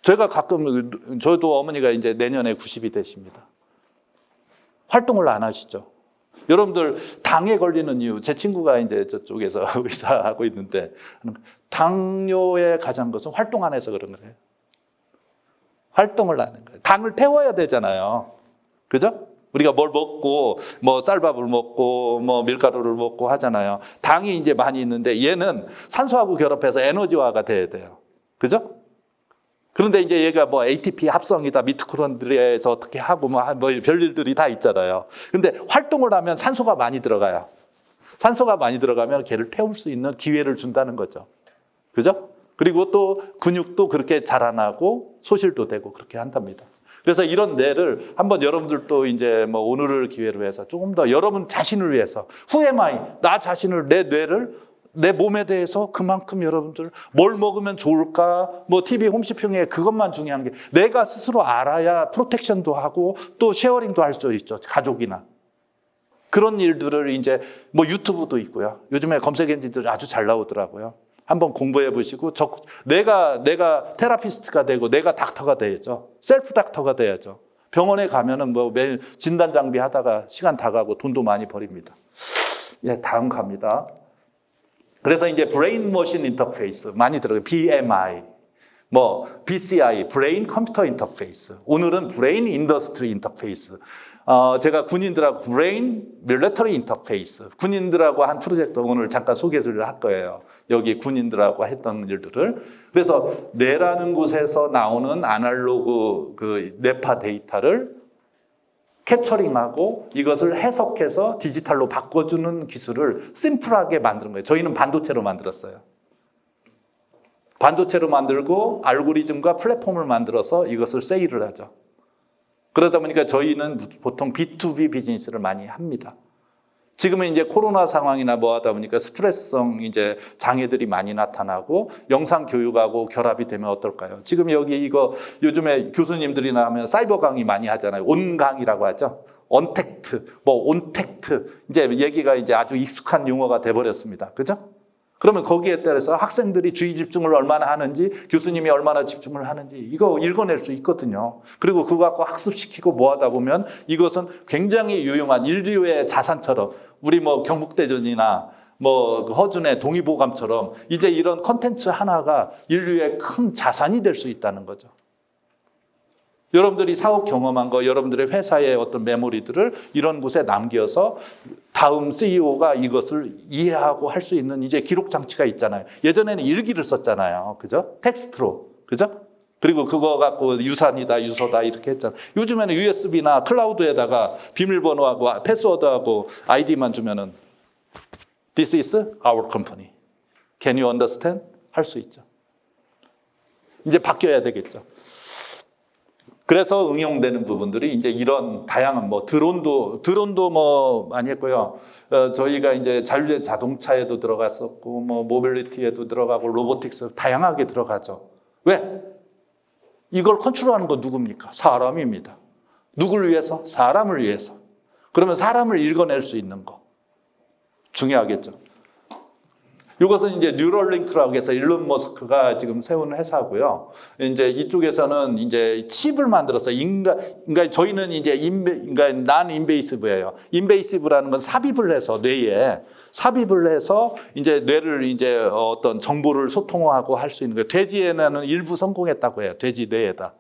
제가 가끔, 저도 어머니가 이제 내년에 90이 되십니다. 활동을 안 하시죠. 여러분들 당에 걸리는 이유, 제 친구가 이제 저쪽에서 의사하고 있는데 당뇨에 가장 것은 활동 안 해서 그런 거예요. 활동을 안 하는 거예요. 당을 태워야 되잖아요. 그죠? 우리가 뭘 먹고 뭐 쌀밥을 먹고 뭐 밀가루를 먹고 하잖아요. 당이 이제 많이 있는데 얘는 산소하고 결합해서 에너지화가 돼야 돼요. 그죠? 그런데 이제 얘가 뭐 ATP 합성이다, 미토콘드리아에서 어떻게 하고 뭐 별일들이 다 있잖아요. 근데 활동을 하면 산소가 많이 들어가요. 산소가 많이 들어가면 걔를 태울 수 있는 기회를 준다는 거죠. 그죠? 그리고 또 근육도 그렇게 자라나고 소실도 되고 그렇게 한답니다. 그래서 이런 뇌를 한번 여러분들도 이제 뭐 오늘을 기회로 해서 조금 더 여러분 자신을 위해서 Who am I? 나 자신을 내 뇌를 내 몸에 대해서 그만큼 여러분들 뭘 먹으면 좋을까? 뭐 TV 홈쇼핑에 그것만 중요한 게 내가 스스로 알아야 프로텍션도 하고 또 쉐어링도 할 수 있죠. 가족이나. 그런 일들을 이제 뭐 유튜브도 있고요. 요즘에 검색 엔진들 아주 잘 나오더라고요. 한번 공부해 보시고 내가 테라피스트가 되고 내가 닥터가 돼야죠. 셀프 닥터가 돼야죠. 병원에 가면은 뭐 매일 진단 장비 하다가 시간 다 가고 돈도 많이 버립니다. 예, 다음 갑니다. 그래서 이제 브레인 머신 인터페이스 많이 들어요. BMI, 뭐 BCI, 브레인 컴퓨터 인터페이스. 오늘은 브레인 인더스트리 인터페이스. 제가 군인들하고 브레인 밀리터리 인터페이스. 군인들하고 한 프로젝트 오늘 잠깐 소개를 할 거예요. 여기 군인들하고 했던 일들을. 그래서 뇌라는 곳에서 나오는 아날로그 그 뇌파 데이터를 캡처링하고 이것을 해석해서 디지털로 바꿔주는 기술을 심플하게 만드는 거예요. 저희는 반도체로 만들었어요. 반도체로 만들고 알고리즘과 플랫폼을 만들어서 이것을 세일을 하죠. 그러다 보니까 저희는 보통 B2B 비즈니스를 많이 합니다. 지금은 이제 코로나 상황이나 뭐 하다 보니까 스트레스성 이제 장애들이 많이 나타나고 영상 교육하고 결합이 되면 어떨까요? 지금 여기 이거 요즘에 교수님들이 나오면 사이버 강의 많이 하잖아요. 온 강의라고 하죠. 언택트, 뭐 온택트 이제 얘기가 이제 아주 익숙한 용어가 돼버렸습니다. 그죠? 그러면 거기에 따라서 학생들이 주의 집중을 얼마나 하는지 교수님이 얼마나 집중을 하는지 이거 읽어낼 수 있거든요. 그리고 그거 갖고 학습시키고 뭐 하다 보면 이것은 굉장히 유용한 인류의 자산처럼 우리 뭐 경북대전이나 뭐 허준의 동의보감처럼 이제 이런 컨텐츠 하나가 인류의 큰 자산이 될 수 있다는 거죠. 여러분들이 사업 경험한 거, 여러분들의 회사의 어떤 메모리들을 이런 곳에 남겨서 다음 CEO가 이것을 이해하고 할 수 있는 이제 기록 장치가 있잖아요. 예전에는 일기를 썼잖아요. 그죠? 텍스트로. 그죠? 그리고 그거 갖고 유산이다, 유서다 이렇게 했잖아요. 요즘에는 USB나 클라우드에다가 비밀번호하고 패스워드하고 아이디만 주면은 This is our company. Can you understand? 할 수 있죠. 이제 바뀌어야 되겠죠. 그래서 응용되는 부분들이 이제 이런 다양한 뭐 드론도 뭐 많이 했고요. 저희가 이제 자율주행 자동차에도 들어갔었고 뭐 모빌리티에도 들어가고 로보틱스 다양하게 들어가죠. 왜? 이걸 컨트롤하는 건 누굽니까? 사람입니다. 누굴 위해서? 사람을 위해서. 그러면 사람을 읽어낼 수 있는 거 중요하겠죠. 이것은 이제 뉴럴링크라고 해서 일론 머스크가 지금 세운 회사고요. 이제 이쪽에서는 이제 칩을 만들어서 그러니까 저희는 이제 난 인베이시브예요. 인베이시브라는 건 삽입을 해서 뇌에 삽입을 해서 이제 뇌를 이제 어떤 정보를 소통하고 할 수 있는 거예요. 돼지에는 일부 성공했다고 해요. 돼지 뇌에다.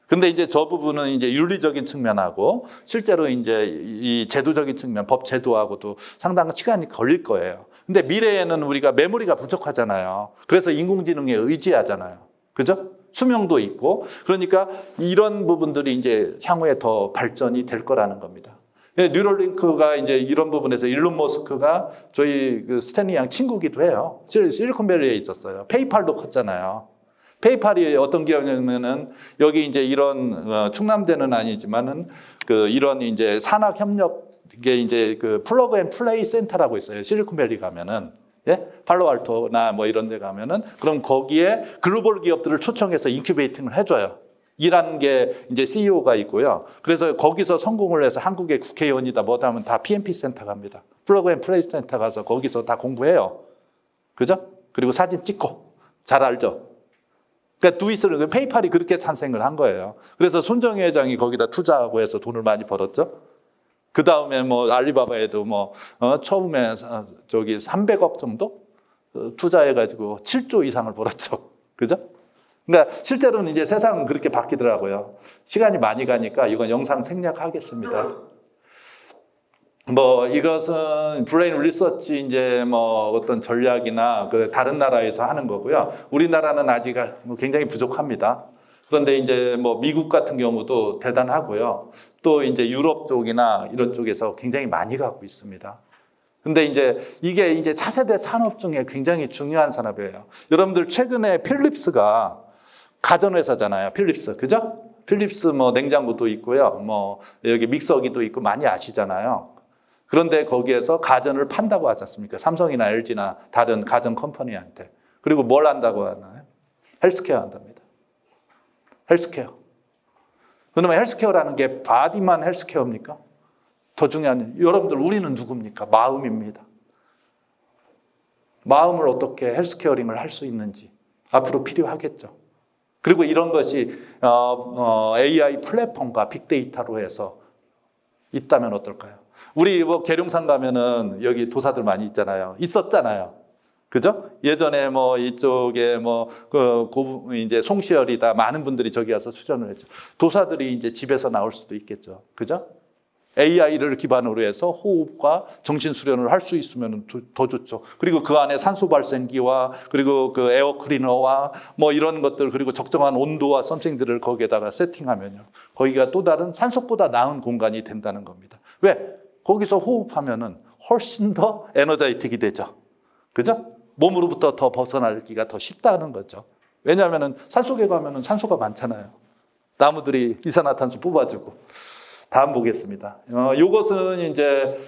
근데 이제 저 부분은 이제 윤리적인 측면하고 실제로 이제 이 제도적인 측면, 법 제도하고도 상당한 시간이 걸릴 거예요. 근데 미래에는 우리가 메모리가 부족하잖아요. 그래서 인공지능에 의지하잖아요. 그죠? 수명도 있고. 그러니까 이런 부분들이 이제 향후에 더 발전이 될 거라는 겁니다. 뉴럴링크가 이제 이런 부분에서 일론 머스크가 저희 그 스탠리 양 친구기도 해요. 실리콘밸리에 있었어요. 페이팔도 컸잖아요. 페이팔이 어떤 기업이냐면은 여기 이제 이런 충남대는 아니지만은 그 이런 이제 산학 협력 이게 이제 그 플러그 앤 플레이 센터라고 있어요. 실리콘밸리 가면은 예? 팔로알토나 뭐 이런 데 가면은 그럼 거기에 글로벌 기업들을 초청해서 인큐베이팅을 해줘요. 이라는 게 이제 CEO가 있고요. 그래서 거기서 성공을 해서 한국의 국회의원이다 뭐다 하면 다 PMP 센터 갑니다. 플러그 앤 플레이 센터 가서 거기서 다 공부해요. 그죠? 그리고 사진 찍고 잘 알죠? 그러니까 두이스를 페이팔이 그렇게 탄생을 한 거예요. 그래서 손정희 회장이 거기다 투자하고 해서 돈을 많이 벌었죠. 그 다음에 뭐 알리바바에도 뭐 처음에 저기 300억 정도 투자해가지고 7조 이상을 벌었죠. 그죠? 그러니까 실제로는 이제 세상은 그렇게 바뀌더라고요. 시간이 많이 가니까 이건 영상 생략하겠습니다. 뭐 이것은 브레인 리서치 이제 뭐 어떤 전략이나 그 다른 나라에서 하는 거고요. 우리나라는 아직 뭐 굉장히 부족합니다. 그런데 이제 뭐 미국 같은 경우도 대단하고요. 또 이제 유럽 쪽이나 이런 쪽에서 굉장히 많이 가고 있습니다. 근데 이제 이게 이제 차세대 산업 중에 굉장히 중요한 산업이에요. 여러분들 최근에 필립스가 가전회사잖아요. 필립스. 그죠? 필립스 뭐 냉장고도 있고요. 뭐 여기 믹서기도 있고 많이 아시잖아요. 그런데 거기에서 가전을 판다고 하지 않습니까? 삼성이나 LG나 다른 가전 컴퍼니한테. 그리고 뭘 한다고 하나요? 헬스케어 한답니다. 헬스케어. 그러면 헬스케어라는 게 바디만 헬스케어입니까? 더 중요한, 여러분들 우리는 누굽니까? 마음입니다. 마음을 어떻게 헬스케어링을 할 수 있는지 앞으로 필요하겠죠. 그리고 이런 것이 AI 플랫폼과 빅데이터로 해서 있다면 어떨까요? 우리 뭐 계룡산 가면은 여기 도사들 많이 있잖아요. 있었잖아요. 그죠? 예전에 뭐 이쪽에 뭐 이제 송시열이다 많은 분들이 저기 와서 수련을 했죠. 도사들이 이제 집에서 나올 수도 있겠죠. 그죠? AI를 기반으로 해서 호흡과 정신 수련을 할 수 있으면 더 좋죠. 그리고 그 안에 산소 발생기와 그리고 그 에어 클리너와 뭐 이런 것들 그리고 적정한 온도와 썸씽들을 거기에다가 세팅하면요. 거기가 또 다른 산속보다 나은 공간이 된다는 겁니다. 왜? 거기서 호흡하면은 훨씬 더 에너자이틱이 되죠. 그죠? 몸으로부터 더 벗어나기가 더 쉽다는 거죠. 왜냐하면은 산속에 가면은 산소가 많잖아요. 나무들이 이산화탄소 뽑아주고. 다음 보겠습니다. 이것은 이제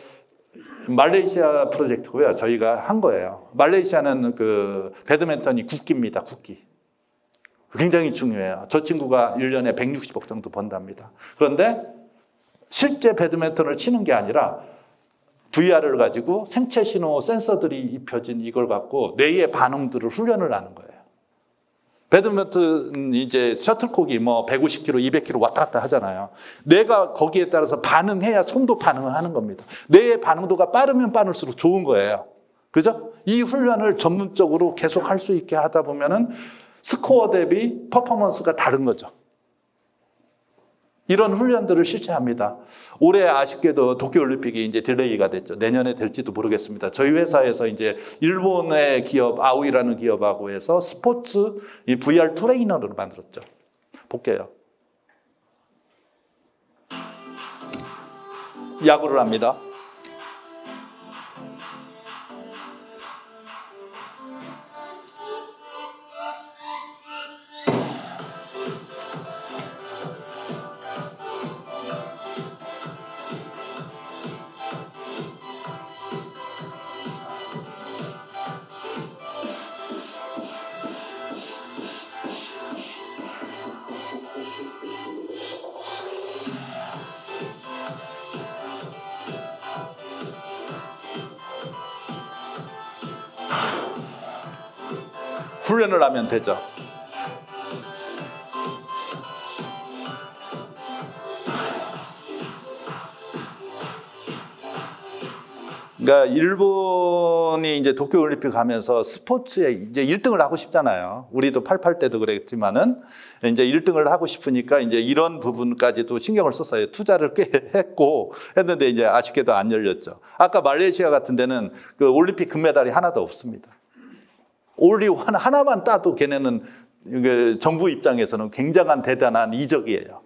말레이시아 프로젝트고요. 저희가 한 거예요. 말레이시아는 그 배드민턴이 국기입니다. 국기. 굉장히 중요해요. 저 친구가 1년에 160억 정도 번답니다. 그런데 실제 배드민턴을 치는 게 아니라 VR을 가지고 생체 신호 센서들이 입혀진 이걸 갖고 뇌의 반응들을 훈련을 하는 거예요. 배드민턴 이제 셔틀콕이 뭐 150km, 200km 왔다 갔다 하잖아요. 뇌가 거기에 따라서 반응해야 손도 반응을 하는 겁니다. 뇌의 반응도가 빠르면 빠를수록 좋은 거예요. 그죠? 이 훈련을 전문적으로 계속 할 수 있게 하다 보면은 스코어 대비 퍼포먼스가 다른 거죠. 이런 훈련들을 실시합니다. 올해 아쉽게도 도쿄올림픽이 이제 딜레이가 됐죠. 내년에 될지도 모르겠습니다. 저희 회사에서 이제 일본의 기업 아오이라는 기업하고 해서 스포츠 이 VR 트레이너를 만들었죠. 볼게요. 야구를 합니다. 훈련을 하면 되죠. 그러니까 일본이 이제 도쿄올림픽 하면서 스포츠에 이제 1등을 하고 싶잖아요. 우리도 88 때도 그랬지만은 이제 1등을 하고 싶으니까 이제 이런 부분까지도 신경을 썼어요. 투자를 꽤 했고 했는데 이제 아쉽게도 안 열렸죠. 아까 말레이시아 같은 데는 그 올림픽 금메달이 하나도 없습니다. 올리 하나만 따도 걔네는 정부 입장에서는 굉장한 대단한 이적이에요.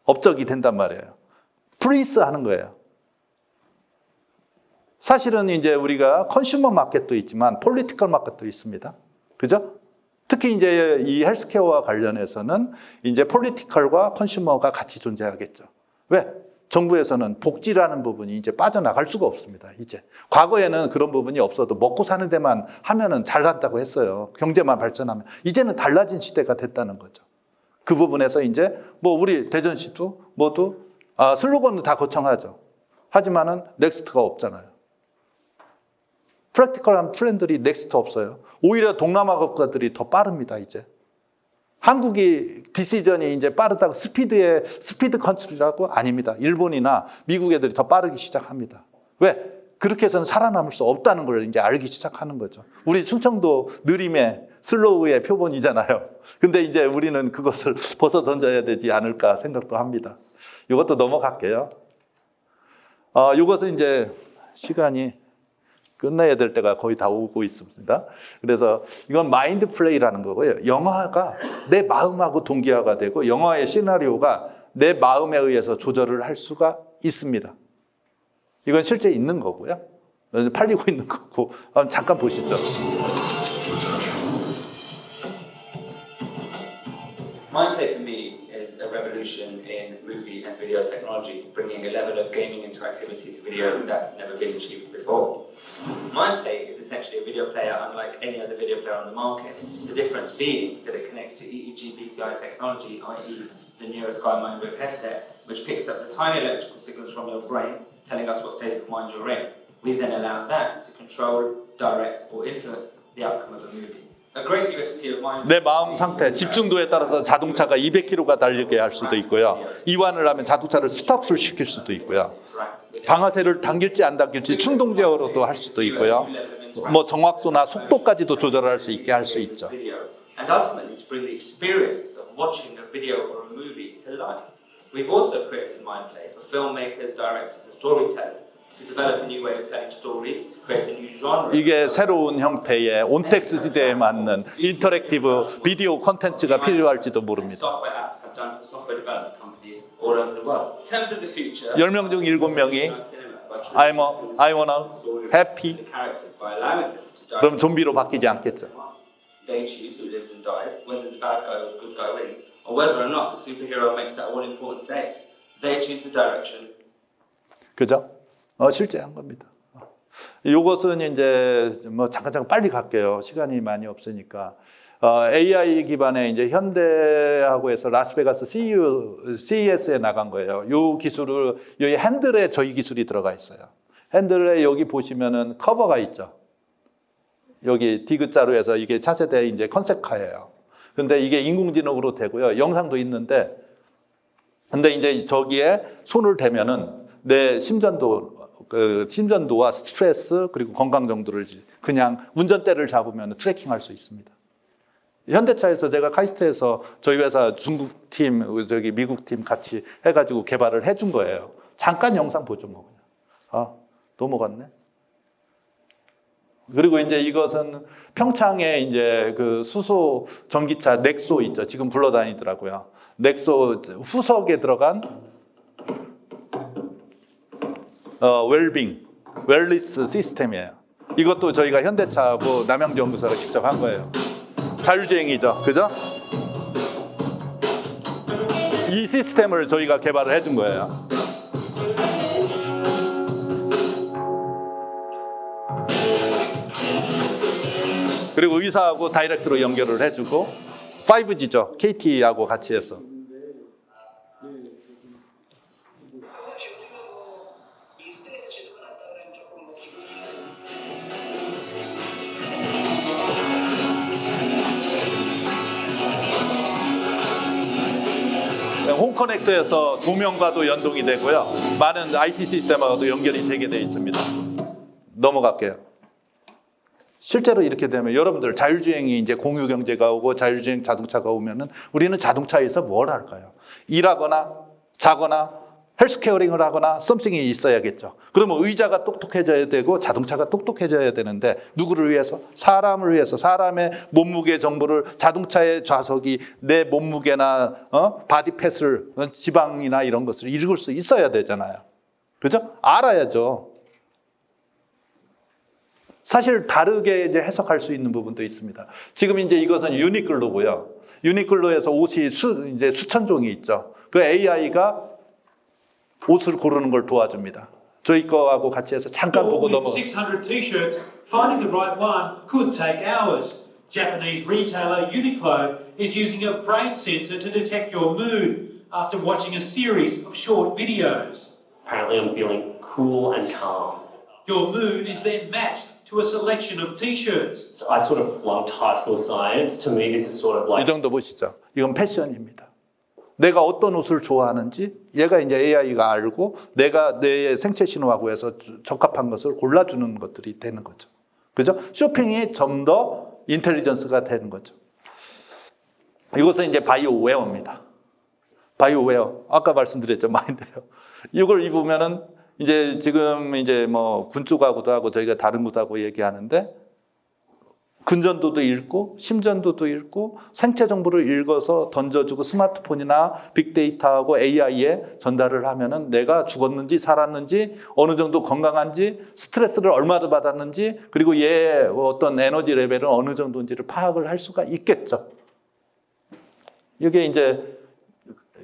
업적이 된단 말이에요. 프리스 하는 거예요. 사실은 이제 우리가 컨슈머 마켓도 있지만 폴리티컬 마켓도 있습니다. 그죠? 특히 이제 이 헬스케어와 관련해서는 이제 폴리티컬과 컨슈머가 같이 존재하겠죠. 왜? 정부에서는 복지라는 부분이 이제 빠져나갈 수가 없습니다. 이제 과거에는 그런 부분이 없어도 먹고 사는 데만 하면은 잘 간다고 했어요. 경제만 발전하면. 이제는 달라진 시대가 됐다는 거죠. 그 부분에서 이제 뭐 우리 대전시도 모두 슬로건은 다 거창하죠. 하지만은 넥스트가 없잖아요. 프랙티컬한 트렌드들이 넥스트 없어요. 오히려 동남아 국가들이 더 빠릅니다. 이제 한국이 디시전이 이제 빠르다고 스피드 컨트리라고 아닙니다. 일본이나 미국 애들이 더 빠르기 시작합니다. 왜? 그렇게 해서는 살아남을 수 없다는 걸 이제 알기 시작하는 거죠. 우리 충청도 느림의 슬로우의 표본이잖아요. 근데 이제 우리는 그것을 벗어 던져야 되지 않을까 생각도 합니다. 이것도 넘어갈게요. 이것은 이제 시간이 끝내야 될 때가 거의 다 오고 있습니다. 그래서 이건 마인드 플레이라는 거고요. 영화가 내 마음하고 동기화가 되고 영화의 시나리오가 내 마음에 의해서 조절을 할 수가 있습니다. 이건 실제 있는 거고요. 팔리고 있는 거고. 잠깐 보시죠. Mindplay for me is a revolution. revolution in movie and video technology, bringing a level of gaming interactivity to video that's never been achieved before. Mindplay is essentially a video player unlike any other video player on the market, the difference being that it connects to EEG BCI technology, i.e. the NeuroSky Mindwave headset, which picks up the tiny electrical signals from your brain, telling us what state of mind you're in. We then allow that to control, direct, or influence the outcome of a movie. A great USP of Mindwave. 내 마음 상태, 집중도에 따라서 자동차가 200km가 달리게 할 수도 있고요. 이완을 하면 자동차를 스탑을 시킬 수도 있고요. 방아쇠를 당길지 안 당길지 충동 제어로도 할 수도 있고요. 뭐 정확도나 속도까지도 조절할 수 있게 할 수 있죠. And ultimately to bring the experience of watching a video or a movie to life. We've also created Mindplay for filmmakers, directors, and storytellers to develop a new way of telling stories, to create a new genre. 이게 새로운 형태의 온텍스트 시대에 맞는 인터랙티브 비디오 콘텐츠가 필요할지도 모릅니다. Software apps have done for software development companies all over the world. In terms of the future, 10명 중 7명이 I wanna happy. 그럼 좀비로 바뀌지 않겠죠. They choose who lives and dies, whether the bad guy or the good guy wins, or whether or not the superhero makes that all-important save. They choose the direction. 그죠? 실제 한 겁니다. 이것은 이제 뭐 잠깐 빨리 갈게요. 시간이 많이 없으니까. AI 기반의 이제 현대하고 해서 라스베가스 CES에 나간 거예요. 이 기술을 여기 핸들에 저희 기술이 들어가 있어요. 핸들에 여기 보시면은 커버가 있죠. 여기 디귿자로 해서 이게 차세대 이제 컨셉카예요. 근데 이게 인공지능으로 되고요. 영상도 있는데, 근데 이제 저기에 손을 대면은 내 심전도와 스트레스 그리고 건강 정도를 그냥 운전대를 잡으면 트래킹할 수 있습니다. 현대차에서 제가 카이스트에서 저희 회사 중국 팀, 저기 미국 팀 같이 해가지고 개발을 해준 거예요. 잠깐 영상 보죠, 뭐 그냥. 넘어갔네. 그리고 이제 이것은 평창에 이제 그 수소 전기차 넥소 있죠. 지금 불러다니더라고요. 넥소 후석에 들어간 웰리스 시스템이에요. 이것도 저희가 현대차하고 남양주연구소가 직접 한 거예요. 자율주행이죠, 그죠? 이 시스템을 저희가 개발을 해준 거예요. 그리고 의사하고 다이렉트로 연결을 해주고 5G죠, KT하고 같이 해서. 홈커넥터에서 조명과도 연동이 되고요. 많은 IT 시스템하고도 연결이 되게 되어 있습니다. 넘어갈게요. 실제로 이렇게 되면 여러분들 자율주행이 이제 공유경제가 오고 자율주행 자동차가 오면은 우리는 자동차에서 뭘 할까요? 일하거나 자거나 헬스케어링을 하거나 썸씽이 있어야겠죠. 그러면 의자가 똑똑해져야 되고 자동차가 똑똑해져야 되는데 누구를 위해서? 사람을 위해서. 사람의 몸무게 정보를 자동차의 좌석이 내 몸무게나 바디 패스를 지방이나 이런 것을 읽을 수 있어야 되잖아요. 그죠? 알아야죠. 사실 다르게 이제 해석할 수 있는 부분도 있습니다. 지금 이제 이것은 유니클로고요. 유니클로에서 옷이 이제 수천 종이 있죠. 그 AI가 옷을 고르는 걸 도와줍니다. 저희 거하고 같이 해서 잠깐 보고 넘어가. 600 t-shirts, finding the right one could take hours. Japanese retailer Uniqlo is using a brain sensor to detect your mood after watching a series of short videos. Apparently I'm feeling cool and calm. Your mood is then matched to a selection of t-shirts. So I sort of flunked high school science. To me this is sort of like 이 정도 보시죠. 이건 패션입니다. 내가 어떤 옷을 좋아하는지 얘가 이제 AI가 알고 내가 내 생체 신호하고 해서 적합한 것을 골라주는 것들이 되는 거죠. 그죠? 쇼핑이 좀 더 인텔리전스가 되는 거죠. 이것은 이제 바이오웨어입니다. 바이오웨어. 아까 말씀드렸죠. 마인드웨어. 이걸 입으면은 이제 지금 이제 뭐 군 쪽하고도 하고 저희가 다른 곳하고 얘기하는데 근전도도 읽고 심전도도 읽고 생체 정보를 읽어서 던져주고 스마트폰이나 빅데이터하고 AI에 전달을 하면은 내가 죽었는지 살았는지 어느 정도 건강한지 스트레스를 얼마나 받았는지 그리고 얘의 어떤 에너지 레벨은 어느 정도인지를 파악을 할 수가 있겠죠. 이게 이제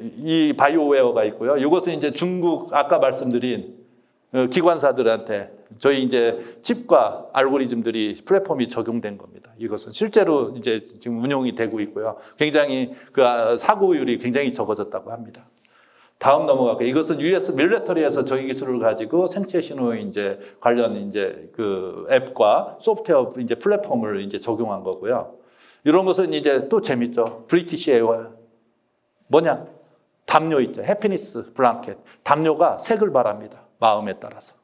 이 바이오웨어가 있고요. 이것은 이제 중국 아까 말씀드린 기관사들한테 저희 이제 칩과 알고리즘들이 플랫폼이 적용된 겁니다. 이것은 실제로 이제 지금 운용이 되고 있고요. 굉장히 그 사고율이 굉장히 적어졌다고 합니다. 다음 넘어갈게요. 이것은 US 밀리터리에서 저희 기술을 가지고 생체 신호 이제 관련 이제 그 앱과 소프트웨어 이제 플랫폼을 이제 적용한 거고요. 이런 것은 이제 또 재밌죠. 브리티시 에어 뭐냐? 담요 있죠. 해피니스 블랑켓. 담요가 색을 발합니다. 마음에 따라서.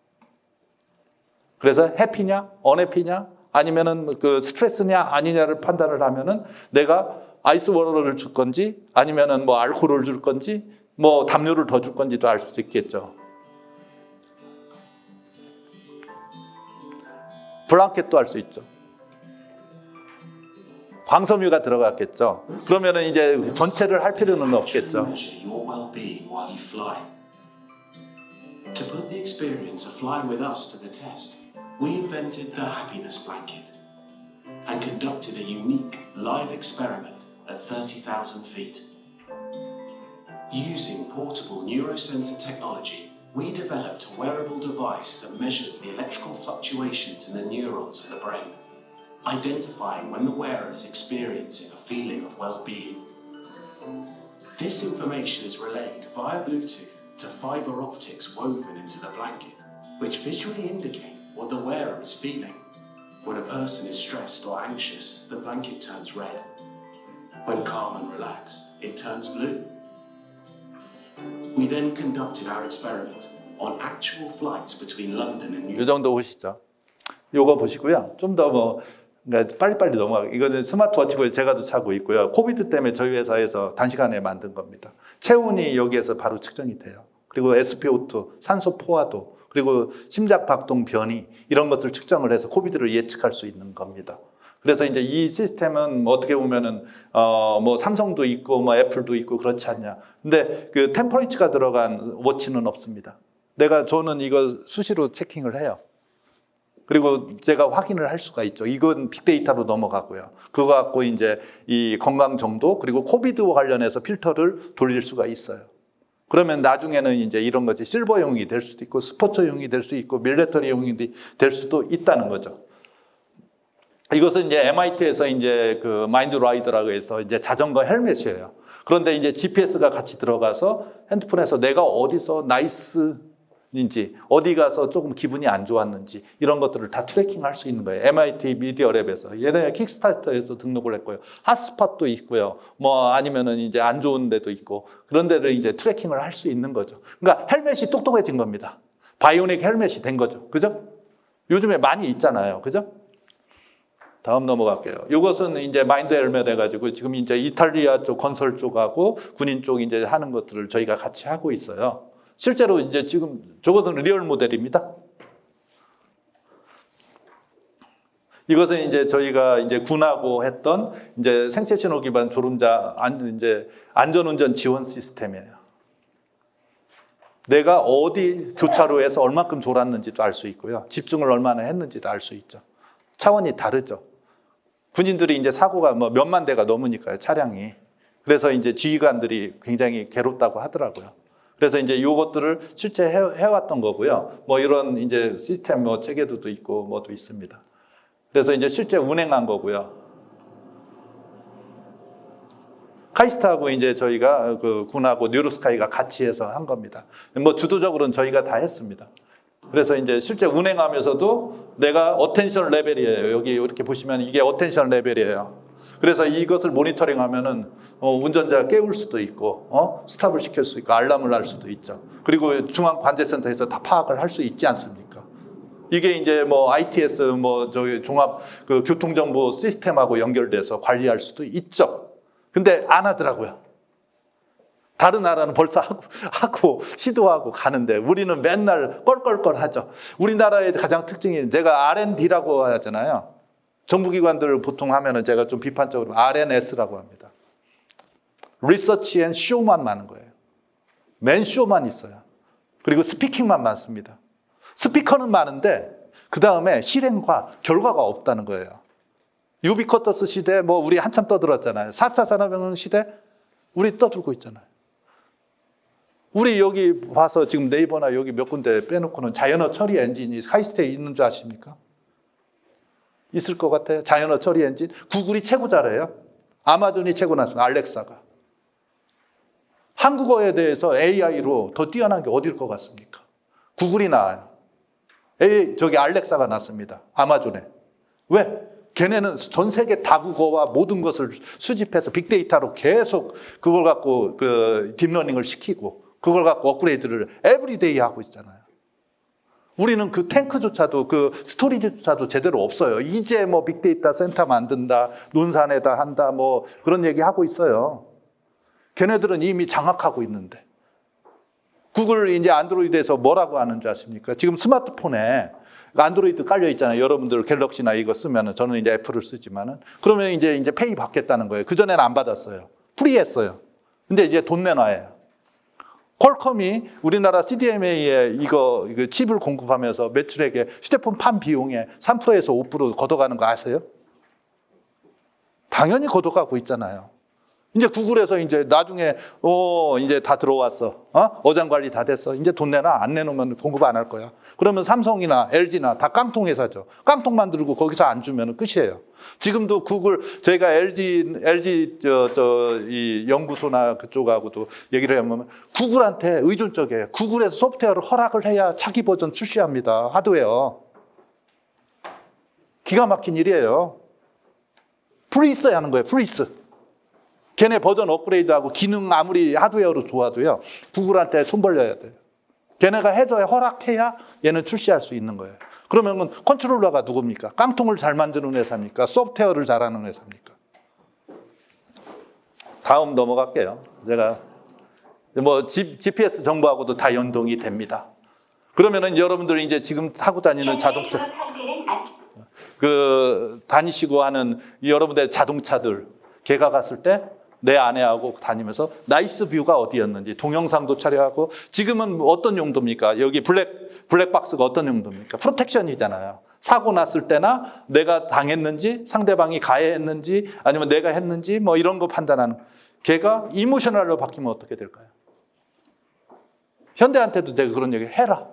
그래서 해피냐, 언해피냐, 아니면은 그 스트레스냐 아니냐를 판단을 하면은 내가 아이스 워터를 줄 건지 아니면은 뭐 알코올을 줄 건지 뭐 담요를 더 줄 건지도 알 수도 있겠죠. 블랑켓도 할 수 있죠. 광섬유가 들어갔겠죠. 그러면은 이제 전체를 할 필요는 없겠죠. To put the experience of flying with us to the test, we invented the happiness blanket and conducted a unique live experiment at 30,000 feet. Using portable neurosensor technology, we developed a wearable device that measures the electrical fluctuations in the neurons of the brain, identifying when the wearer is experiencing a feeling of well-being. This information is relayed via Bluetooth to fiber optics woven into the blanket, which visually indicate what the wearer is feeling. When a person is stressed or anxious, the blanket turns red. When calm and relaxed, it turns blue. We then conducted our experiment on actual flights between London and New York. 이 정도 보시죠. 요거 보시고요. 좀 더 뭐 빨리빨리 넘어가. 이거는 스마트워치고 제가도 차고 있고요. 코비드 때문에 저희 회사에서 단시간에 만든 겁니다. 체온이 여기에서 바로 측정이 돼요. 그리고 SpO2, 산소 포화도, 그리고 심장 박동 변이 이런 것을 측정을 해서 코비드를 예측할 수 있는 겁니다. 그래서 이제 이 시스템은 어떻게 보면은 뭐 삼성도 있고 뭐 애플도 있고 그렇지 않냐. 근데 그 템퍼리처가 들어간 워치는 없습니다. 저는 이거 수시로 체킹을 해요. 그리고 제가 확인을 할 수가 있죠. 이건 빅데이터로 넘어가고요. 그거 갖고 이제 이 건강 정도 그리고 코비드와 관련해서 필터를 돌릴 수가 있어요. 그러면 나중에는 이제 이런 것이 실버용이 될 수도 있고 스포츠용이 될 수 있고 밀리터리용이 될 수도 있다는 거죠. 이것은 이제 MIT에서 이제 그 마인드 라이더라고 해서 이제 자전거 헬멧이에요. 그런데 이제 GPS가 같이 들어가서 핸드폰에서 내가 어디서 나이스인지 어디 가서 조금 기분이 안 좋았는지 이런 것들을 다 트래킹할 수 있는 거예요. MIT 미디어랩에서 얘네 킥스타터에서 등록을 했고요. 핫스팟도 있고요. 뭐 아니면은 이제 안 좋은 데도 있고 그런 데를 이제 트래킹을 할 수 있는 거죠. 그러니까 헬멧이 똑똑해진 겁니다. 바이오닉 헬멧이 된 거죠. 그죠? 요즘에 많이 있잖아요. 그죠? 다음 넘어갈게요. 이것은 이제 마인드 헬멧 해가지고 지금 이제 이탈리아 쪽 건설 쪽하고 군인 쪽 이제 하는 것들을 저희가 같이 하고 있어요. 실제로 이제 지금 저것은 리얼 모델입니다. 이것은 이제 저희가 이제 군하고 했던 이제 생체 신호 기반 졸음자 이제 안전운전 지원 시스템이에요. 내가 어디 교차로에서 얼마큼 졸았는지도 알 수 있고요. 집중을 얼마나 했는지도 알 수 있죠. 차원이 다르죠. 군인들이 이제 사고가 뭐 몇만 대가 넘으니까요, 차량이. 그래서 이제 지휘관들이 굉장히 괴롭다고 하더라고요. 그래서 이제 이것들을 실제 해왔던 거고요. 뭐 이런 이제 시스템 뭐 체계도 있고 뭐도 있습니다. 그래서 이제 실제 운행한 거고요. 카이스트하고 이제 저희가 그 군하고 뉴로스카이가 같이 해서 한 겁니다. 뭐 주도적으로는 저희가 다 했습니다. 그래서 이제 실제 운행하면서도 내가 어텐션 레벨이에요. 여기 이렇게 보시면 이게 어텐션 레벨이에요. 그래서 이것을 모니터링 하면은 운전자가 깨울 수도 있고 스탑을 시킬 수 있고 알람을 할 수도 있죠. 그리고 중앙관제센터에서 다 파악을 할 수 있지 않습니까? 이게 이제 뭐 ITS 뭐 저기 종합 그 교통정보 시스템하고 연결돼서 관리할 수도 있죠. 근데 안 하더라고요. 다른 나라는 벌써 하고 시도하고 가는데 우리는 맨날 껄껄껄 하죠. 우리나라의 가장 특징이 제가 R&D라고 하잖아요. 정부기관들을 보통 하면은 제가 좀 비판적으로 RNS라고 합니다. 리서치 앤 쇼만 많은 거예요. 맨 쇼만 있어요. 그리고 스피킹만 많습니다. 스피커는 많은데 그 다음에 실행과 결과가 없다는 거예요. 유비쿼터스 시대 뭐 우리 한참 떠들었잖아요. 4차 산업혁명 시대 우리 떠들고 있잖아요. 우리 여기 봐서 지금 네이버나 여기 몇 군데 빼놓고는 자연어 처리 엔진이 하이스테에 있는 줄 아십니까? 있을 것 같아요. 자연어 처리 엔진. 구글이 최고 잘해요. 아마존이 최고 났습니다. 알렉사가. 한국어에 대해서 AI로 더 뛰어난 게 어딜 것 같습니까? 구글이 나와요. 저기 알렉사가 났습니다. 아마존에. 왜? 걔네는 전 세계 다국어와 모든 것을 수집해서 빅데이터로 계속 그걸 갖고 그 딥러닝을 시키고 그걸 갖고 업그레이드를 에브리데이 하고 있잖아요. 우리는 그 탱크조차도 그 스토리지조차도 제대로 없어요. 이제 뭐 빅데이터 센터 만든다, 논산에다 한다, 뭐 그런 얘기 하고 있어요. 걔네들은 이미 장악하고 있는데. 구글 이제 안드로이드에서 뭐라고 하는지 아십니까? 지금 스마트폰에 안드로이드 깔려 있잖아요. 여러분들 갤럭시나 이거 쓰면은 저는 이제 애플을 쓰지만은 그러면 이제 페이 받겠다는 거예요. 그 전에는 안 받았어요. 프리했어요. 근데 이제 돈 내놔요. 퀄컴이 우리나라 CDMA에 이거 칩을 공급하면서 매출액에 휴대폰 판 비용에 3%에서 5% 걷어가는 거 아세요? 당연히 걷어가고 있잖아요. 이제 구글에서 이제 나중에 이제 다 들어왔어. 어장 관리 다 됐어. 이제 돈 내놔. 안 내놓으면 공급 안 할 거야. 그러면 삼성이나 LG나 다 깡통 회사죠. 깡통 만들고 거기서 안 주면 끝이에요. 지금도 구글 저희가 LG 이 연구소나 그쪽하고도 얘기를 해보면 구글한테 의존적이에요. 구글에서 소프트웨어를 허락을 해야 차기 버전 출시합니다. 하드웨어. 기가 막힌 일이에요. 프리스 하는 거예요. 프리스. 걔네 버전 업그레이드하고 기능 아무리 하드웨어로 좋아도요. 구글한테 손 벌려야 돼요. 걔네가 해줘야 허락해야 얘는 출시할 수 있는 거예요. 그러면 컨트롤러가 누굽니까? 깡통을 잘 만드는 회사입니까? 소프트웨어를 잘하는 회사입니까? 다음 넘어갈게요. 제가 뭐 GPS 정보하고도 다 연동이 됩니다. 그러면은 여러분들이 이제 지금 타고 다니는 자동차 다니시고 하는 여러분들의 자동차들 걔가 갔을 때 내 아내하고 다니면서 나이스 뷰가 어디였는지 동영상도 촬영하고 지금은 어떤 용도입니까? 여기 블랙박스가 어떤 용도입니까? 프로텍션이잖아요. 사고 났을 때나 내가 당했는지 상대방이 가해했는지 아니면 내가 했는지 뭐 이런 거 판단하는 걔가 이모셔널로 바뀌면 어떻게 될까요? 현대한테도 내가 그런 얘기 해라.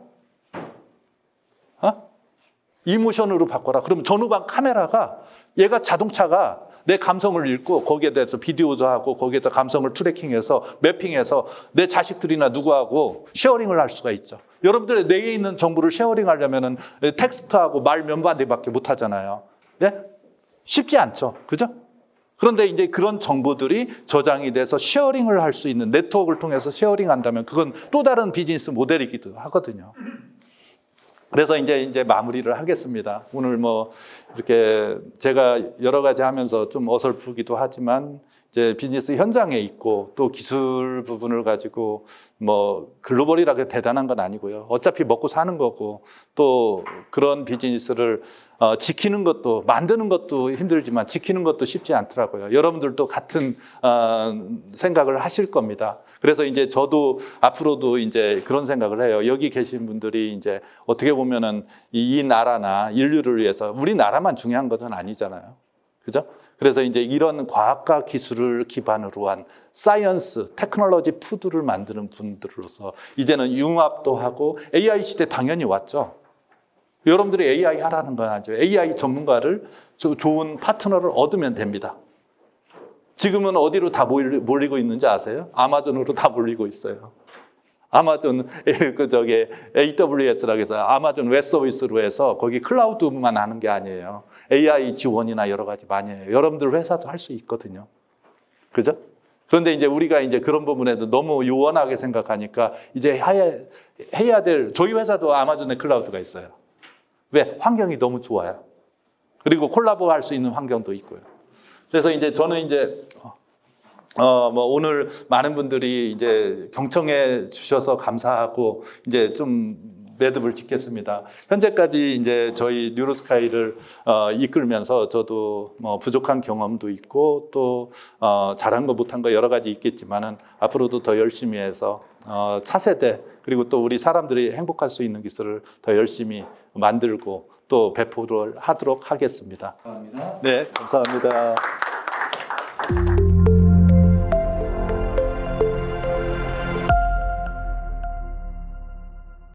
이모션으로 바꿔라. 그럼 전후방 카메라가 얘가 자동차가 내 감성을 읽고 거기에 대해서 비디오도 하고 거기에다 감성을 트래킹해서 매핑해서 내 자식들이나 누구하고 쉐어링을 할 수가 있죠. 여러분들의 뇌에 있는 정보를 쉐어링하려면은 텍스트하고 말 몇 마디밖에 못 하잖아요. 네? 쉽지 않죠. 그죠? 그런데 이제 그런 정보들이 저장이 돼서 쉐어링을 할 수 있는 네트워크를 통해서 쉐어링한다면 그건 또 다른 비즈니스 모델이기도 하거든요. 그래서 이제 마무리를 하겠습니다. 오늘 뭐 이렇게 제가 여러 가지 하면서 좀 어설프기도 하지만 이제 비즈니스 현장에 있고 또 기술 부분을 가지고 뭐 글로벌이라고 대단한 건 아니고요. 어차피 먹고 사는 거고 또 그런 비즈니스를 지키는 것도 만드는 것도 힘들지만 지키는 것도 쉽지 않더라고요. 여러분들도 같은 생각을 하실 겁니다. 그래서 이제 저도 앞으로도 이제 그런 생각을 해요. 여기 계신 분들이 이제 어떻게 보면은 이 나라나 인류를 위해서 우리나라만 중요한 것은 아니잖아요. 그죠? 그래서 이제 이런 과학과 기술을 기반으로 한 사이언스, 테크놀로지 푸드를 만드는 분들로서 이제는 융합도 하고 AI 시대 당연히 왔죠. 여러분들이 AI 하라는 건 아니죠. AI 전문가를 좋은 파트너를 얻으면 됩니다. 지금은 어디로 다 몰리고 있는지 아세요? 아마존으로 다 몰리고 있어요. 아마존 AWS라고 해서 아마존 웹 서비스로 해서 거기 클라우드만 하는 게 아니에요. AI 지원이나 여러 가지 많이 해요. 여러분들 회사도 할 수 있거든요. 그죠? 그런데 이제 우리가 이제 그런 부분에도 너무 요원하게 생각하니까 이제 해야 될 저희 회사도 아마존에 클라우드가 있어요. 왜? 환경이 너무 좋아요. 그리고 콜라보 할 수 있는 환경도 있고요. 그래서 이제 저는 이제 뭐 오늘 많은 분들이 이제 경청해 주셔서 감사하고 이제 좀 매듭을 짓겠습니다. 현재까지 이제 저희 뉴로스카이를 이끌면서 저도 뭐 부족한 경험도 있고 또 잘한 거 못한 거 여러 가지 있겠지만은 앞으로도 더 열심히 해서 차세대 그리고 또 우리 사람들이 행복할 수 있는 기술을 더 열심히 만들고 또 배포를 하도록 하겠습니다. 감사합니다. 네, 감사합니다.